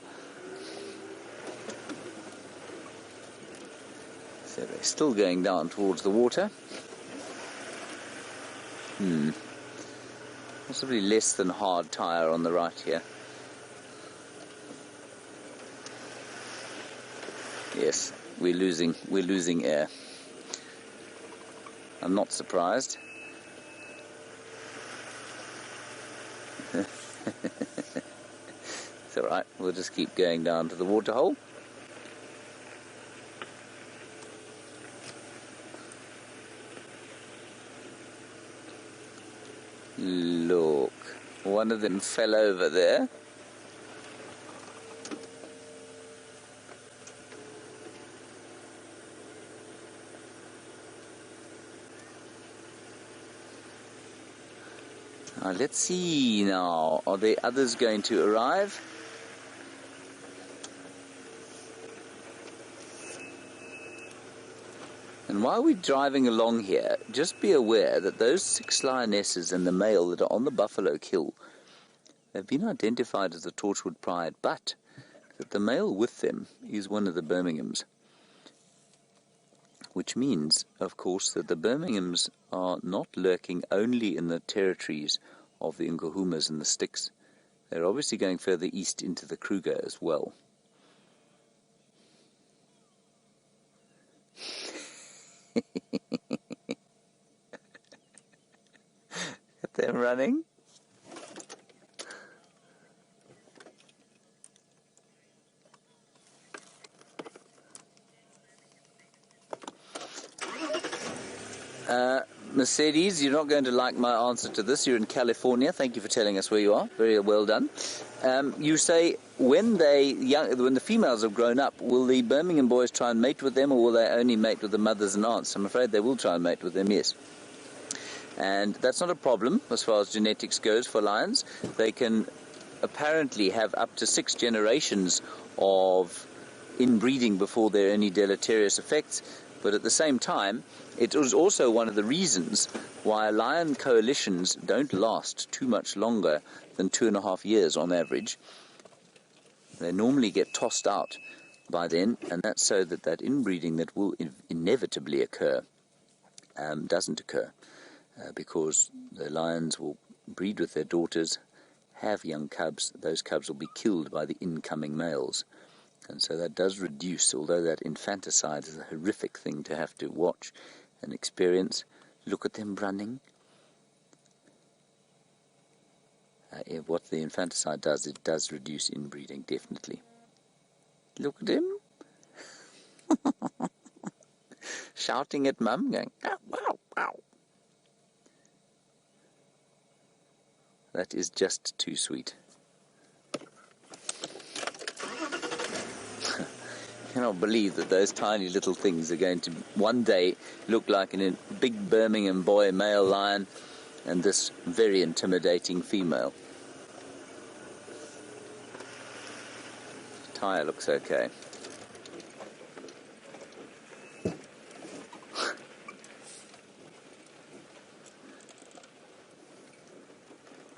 So they're still going down towards the water. Possibly less than hard tyre on the right here. Yes, we're losing air. I'm not surprised. It's all right. We'll just keep going down to the waterhole. Look, one of them fell over there. Now, let's see now. Are the others going to arrive? And while we're driving along here, just be aware that those 6 lionesses and the male that are on the Buffalo Hill have been identified as the Torchwood Pride, but that the male with them is one of the Birminghams. Which means, of course, that the Birminghams are not lurking only in the territories of the Nkuhumas and the Sticks. They're obviously going further east into the Kruger as well. At them running. Mercedes, you're not going to like my answer to this. You're in California. Thank you for telling us where you are. Very well done. You say when the females have grown up, will the Birmingham boys try and mate with them, or will they only mate with the mothers and aunts? I'm afraid they will try and mate with them, yes. And that's not a problem as far as genetics goes for lions. They can apparently have up to 6 generations of inbreeding before there are any deleterious effects. But at the same time, it was also one of the reasons why lion coalitions don't last too much longer than 2.5 years on average. They normally get tossed out by then, and that's so that inbreeding that will inevitably occur doesn't occur, because the lions will breed with their daughters, have young cubs. Those cubs will be killed by the incoming males. And so that does reduce, although that infanticide is a horrific thing to have to watch and experience. Look at them running. What the infanticide does, it does reduce inbreeding, definitely. Look at him. Shouting at mum, going, ow, ow, ow. That is just too sweet. I cannot believe that those tiny little things are going to one day look like a big Birmingham boy male lion and this very intimidating female. The tyre looks okay.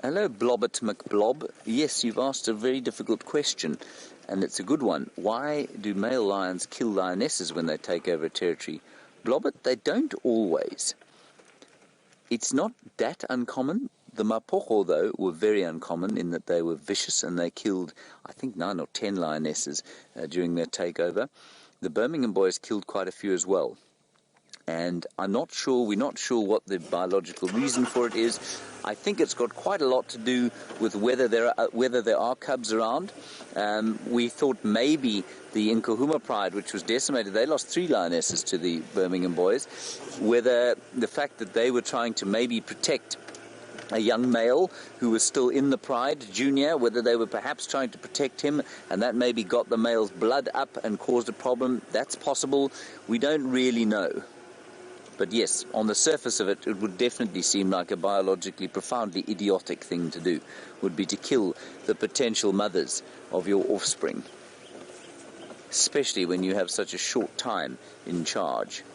Hello, Blobbert McBlob. Yes, you've asked a very difficult question, and it's a good one. Why do male lions kill lionesses when they take over a territory? Blobbert, they don't always. It's not that uncommon. The Mapocho, though, were very uncommon in that they were vicious, and they killed, I think, 9 or 10 lionesses during their takeover. The Birmingham boys killed quite a few as well. And we're not sure what the biological reason for it is. I think it's got quite a lot to do with whether there are cubs around. We thought maybe the Nkuhuma pride, which was decimated, they lost 3 lionesses to the Birmingham boys. Whether the fact that they were trying to maybe protect a young male who was still in the pride, junior, whether they were perhaps trying to protect him, and that maybe got the male's blood up and caused a problem, that's possible. We don't really know. But yes, on the surface of it, it would definitely seem like a biologically profoundly idiotic thing to do, would be to kill the potential mothers of your offspring, especially when you have such a short time in charge.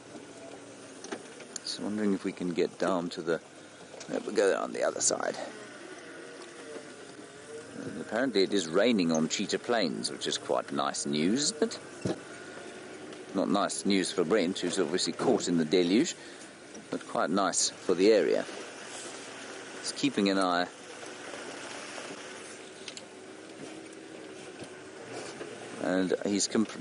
Just wondering if we can get down to the... We'll go on the other side. And apparently it is raining on Cheetah Plains, which is quite nice news, isn't it? Not nice news for Brent, who's obviously caught in the deluge, but quite nice for the area. He's keeping an eye. And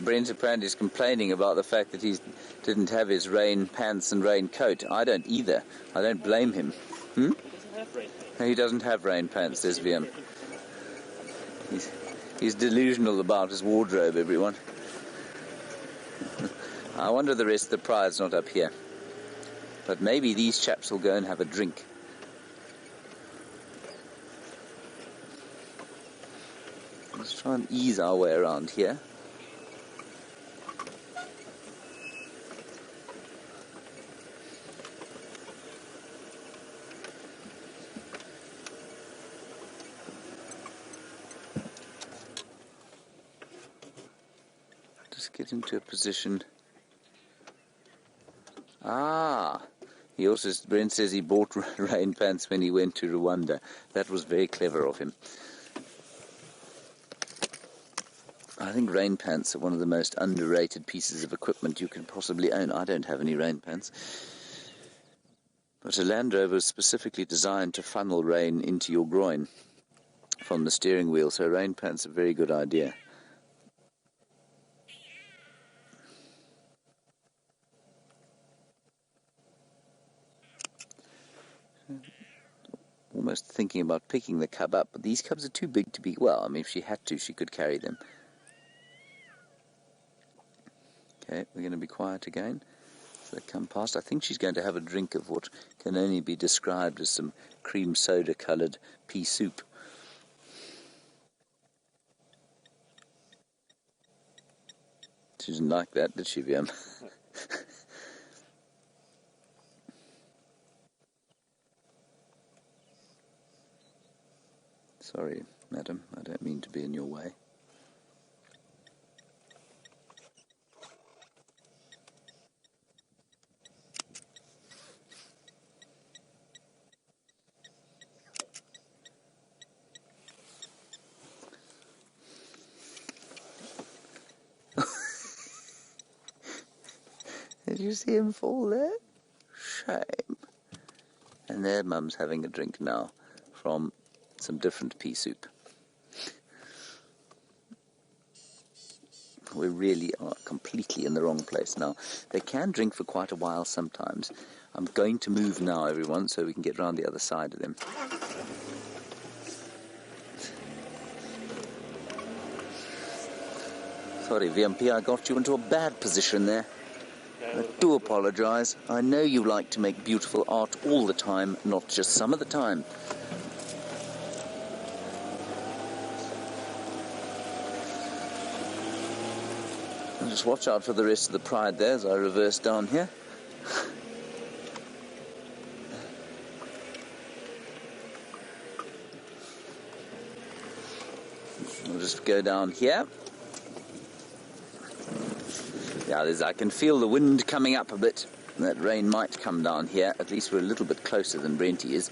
Brent apparently is complaining about the fact that he didn't have his rain pants and rain coat. I don't either. I don't blame him. He doesn't have rain pants. No, he doesn't have rain pants, says VM. He's delusional about his wardrobe, everyone. I wonder the rest of the pride's not up here. But maybe these chaps will go and have a drink. Let's try and ease our way around here. Just get into a position. He also, Brent says he bought rain pants when he went to Rwanda. That was very clever of him. I think rain pants are one of the most underrated pieces of equipment you can possibly own. I don't have any rain pants. But a Land Rover is specifically designed to funnel rain into your groin from the steering wheel, so rain pants are a very good idea. Almost thinking about picking the cub up, but these cubs are too big to be... Well, I mean, if she had to, she could carry them. Okay, we're going to be quiet again. they come past. I think she's going to have a drink of what can only be described as some cream soda coloured pea soup. She didn't like that, did she, Viam? Sorry, madam, I don't mean to be in your way. Did you see him fall there? Shame. And their mum's having a drink now from some different pea soup. We really are completely in the wrong place now. They can drink for quite a while sometimes. I'm going to move now, everyone, so we can get round the other side of them. Sorry, VMP, I got you into a bad position there. I do apologise. I know you like to make beautiful art all the time, not just some of the time. And just watch out for the rest of the pride there as I reverse down here. I'll just go down here. Yeah, I can feel the wind coming up a bit. That rain might come down here. At least we're a little bit closer than Brenty is.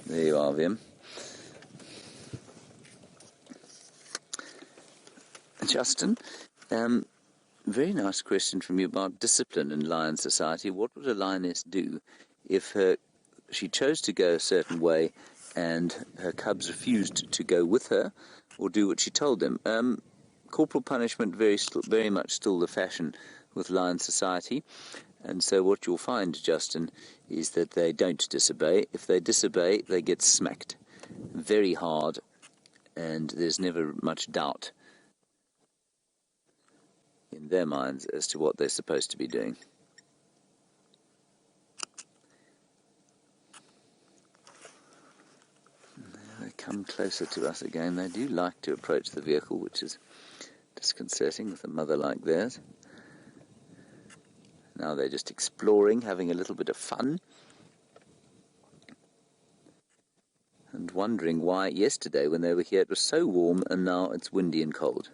There you are, Vim. Justin, very nice question from you about discipline in lion society. What would a lioness do if she chose to go a certain way and her cubs refused to go with her or do what she told them? Corporal punishment very much still the fashion with lion society. And so what you'll find, Justin, is that they don't disobey. If they disobey, they get smacked very hard, and there's never much doubt in their minds as to what they're supposed to be doing. They come closer to us again. They do like to approach the vehicle, which is disconcerting with a mother like theirs. Now they're just exploring, having a little bit of fun, and wondering why yesterday when they were here it was so warm and now it's windy and cold.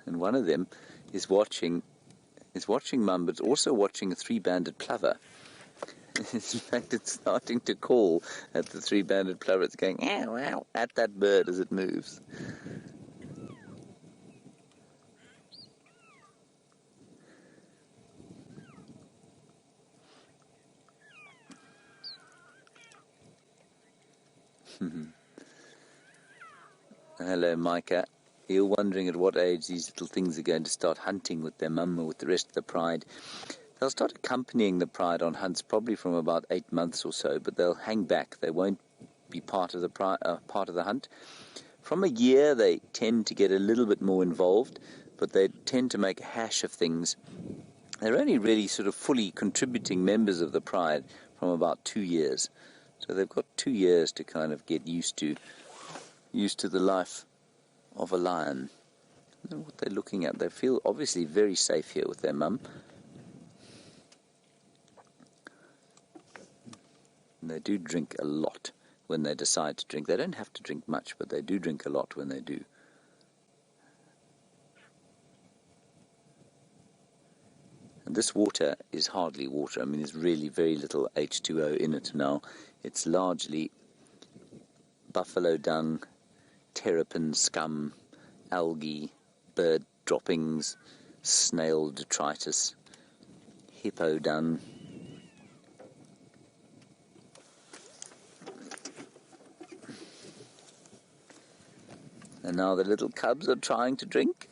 And one of them is watching Mum, but also watching a three-banded plover. In fact, it's starting to call at the three-banded plover. It's going, ow, ow, at that bird as it moves. Hello, Micah. You're wondering at what age these little things are going to start hunting with their mum or with the rest of the pride. They'll start accompanying the pride on hunts probably from about 8 months or so, but they'll hang back. They won't be part of the hunt. From a year, they tend to get a little bit more involved, but they tend to make a hash of things. They're only really sort of fully contributing members of the pride from about 2 years. So they've got 2 years to kind of get used to the life of a lion. I don't know what they're looking at. They feel obviously very safe here with their mum. And they do drink a lot when they decide to drink. They don't have to drink much, but they do drink a lot when they do. And this water is hardly water. I mean, there's really very little H2O in it now. It's largely buffalo dung, terrapin scum, algae, bird droppings, snail detritus, hippo dung. And now the little cubs are trying to drink.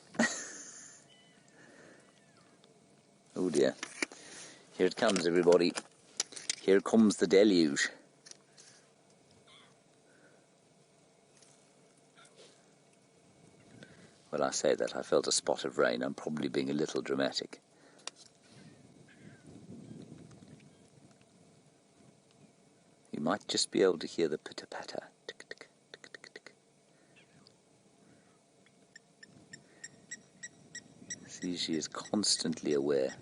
Here it comes, everybody. Here comes the deluge. When I say that, I felt a spot of rain. I'm probably being a little dramatic. You might just be able to hear the pitter-patter. Tick, tick, tick, tick, tick. See, she is constantly aware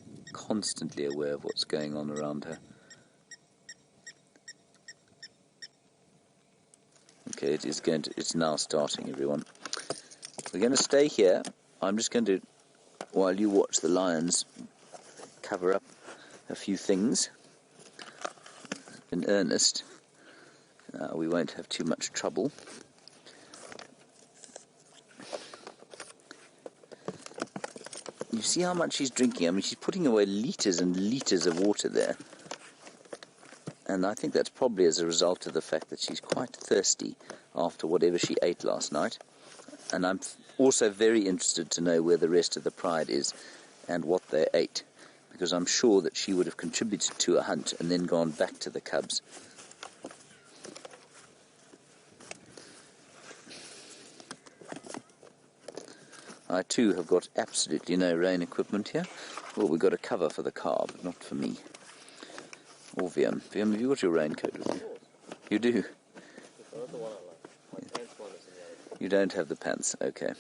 of what's going on around her. Okay, it's now starting, everyone. We're going to stay here. I'm just going to, while you watch the lions, cover up a few things in earnest. We won't have too much trouble. You see how much she's drinking? I mean, she's putting away litres and litres of water there. And I think that's probably as a result of the fact that she's quite thirsty after whatever she ate last night. And I'm also very interested to know where the rest of the pride is and what they ate, because I'm sure that she would have contributed to a hunt and then gone back to the cubs. I too have got absolutely no rain equipment here. Well, we've got a cover for the car, but not for me. Or Viam. Viam, have you got your raincoat with you? You do? You don't have the pants, okay.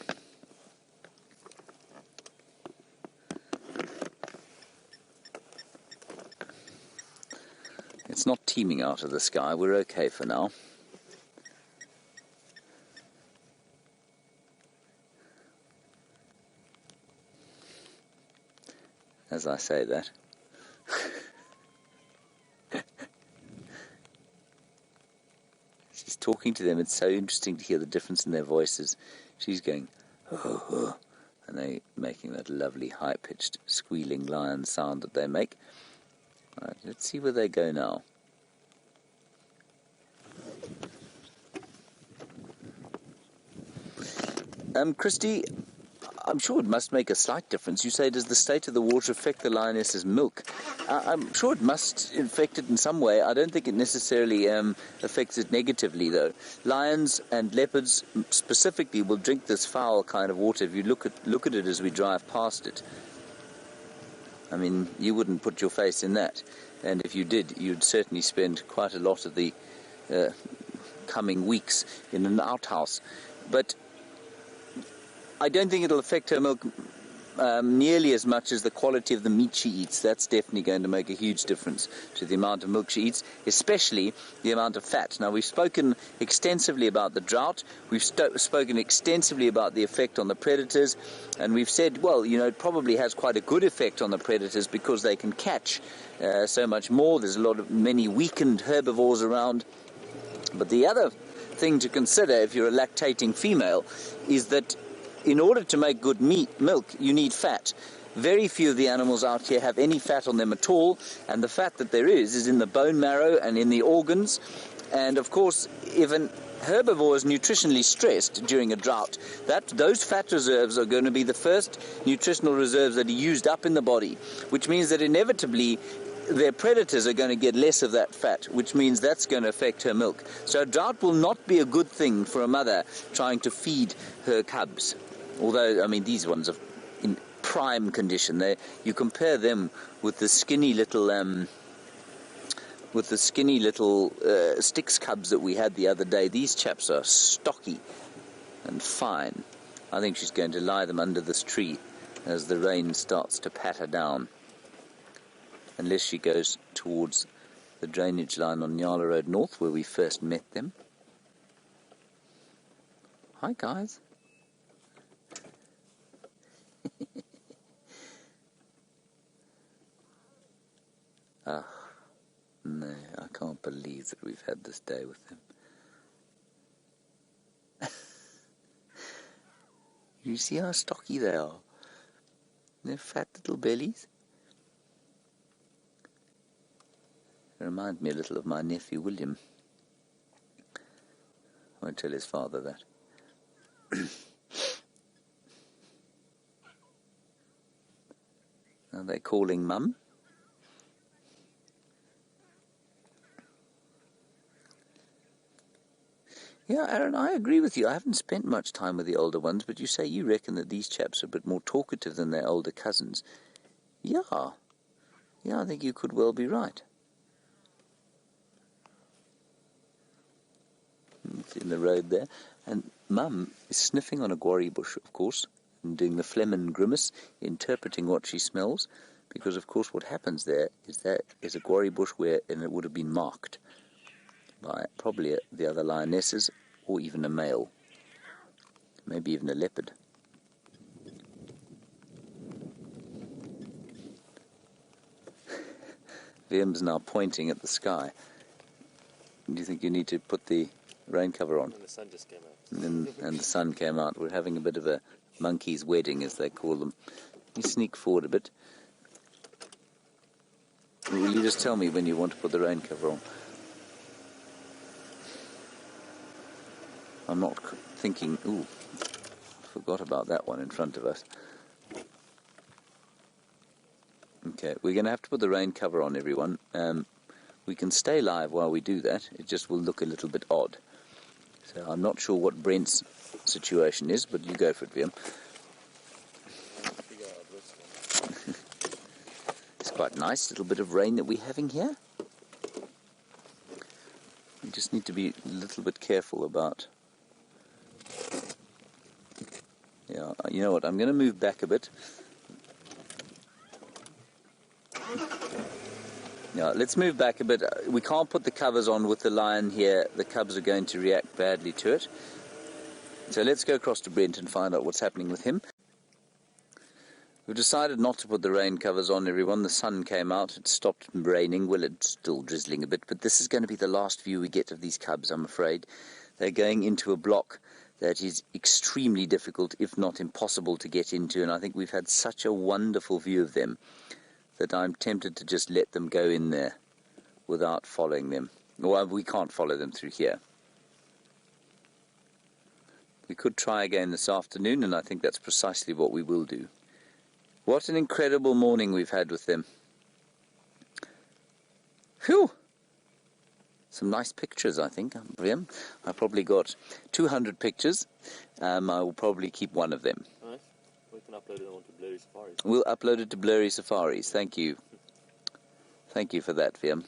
It's not teeming out of the sky, we're okay for now. As I say that. She's talking to them. It's so interesting to hear the difference in their voices. She's going, oh, oh, and they're making that lovely high-pitched squealing lion sound that they make. Right, let's see where they go now. Christy, I'm sure it must make a slight difference. You say, does the state of the water affect the lioness's milk? I'm sure it must affect it in some way. I don't think it necessarily affects it negatively, though. Lions and leopards specifically will drink this foul kind of water. If you look at it as we drive past it, I mean, you wouldn't put your face in that. And if you did, you'd certainly spend quite a lot of the coming weeks in an outhouse. But I don't think it'll affect her milk nearly as much as the quality of the meat she eats. That's definitely going to make a huge difference to the amount of milk she eats, especially the amount of fat. Now, we've spoken extensively about the drought. We've spoken extensively about the effect on the predators. And we've said, well, you know, it probably has quite a good effect on the predators because they can catch so much more. There's many weakened herbivores around. But the other thing to consider if you're a lactating female is that in order to make good milk, you need fat. Very few of the animals out here have any fat on them at all, and the fat that there is in the bone marrow and in the organs. And of course, if an herbivore is nutritionally stressed during a drought, those fat reserves are going to be the first nutritional reserves that are used up in the body, which means that inevitably their predators are going to get less of that fat, which means that's going to affect her milk. So a drought will not be a good thing for a mother trying to feed her cubs. Although, I mean, these ones are in prime condition. You compare them with the skinny little Styx cubs that we had the other day. These chaps are stocky and fine. I think she's going to lie them under this tree as the rain starts to patter down. Unless she goes towards the drainage line on Nyala Road North, where we first met them. Hi, guys. No, I can't believe that we've had this day with them. You see how stocky they are? They're fat little bellies. They remind me a little of my nephew William. I won't tell his father that. Are they calling Mum? Yeah, Aaron, I agree with you. I haven't spent much time with the older ones, but you say you reckon that these chaps are a bit more talkative than their older cousins. Yeah, I think you could well be right. It's in the road there. And Mum is sniffing on a guarri bush, of course, and doing the Flemen grimace, interpreting what she smells, because, of course, what happens there is that there's a guarri bush where, and it would have been marked by probably the other lionesses, or even a male, maybe even a leopard. Liam's now pointing at the sky. Do you think you need to put the rain cover on? And the sun just came out. And the sun came out. We're having a bit of a monkey's wedding, as they call them. You sneak forward a bit. Will you just tell me when you want to put the rain cover on? I'm not thinking, ooh, forgot about that one in front of us. Okay, we're going to have to put the rain cover on, everyone. We can stay live while we do that. It just will look a little bit odd. So I'm not sure what Brent's situation is, but you go for it, Liam. It's quite nice, little bit of rain that we're having here. We just need to be a little bit careful about... Yeah, you know what, I'm going to move back a bit. Yeah, let's move back a bit. We can't put the covers on with the lion here. The cubs are going to react badly to it. So let's go across to Brent and find out what's happening with him. We've decided not to put the rain covers on, everyone. The sun came out. It stopped raining. Well, it's still drizzling a bit, but this is going to be the last view we get of these cubs, I'm afraid. They're going into a block that is extremely difficult, if not impossible, to get into, and I think we've had such a wonderful view of them that I'm tempted to just let them go in there without following them. Well, we can't follow them through here. We could try again this afternoon, and I think that's precisely what we will do. What an incredible morning we've had with them. Phew! Some nice pictures, I think, Brian. I probably got 200 pictures. I will probably keep one of them. Nice. We can upload it onto Blurry Safaris. We'll upload it to Blurry Safaris. Thank you. Thank you for that, Viam.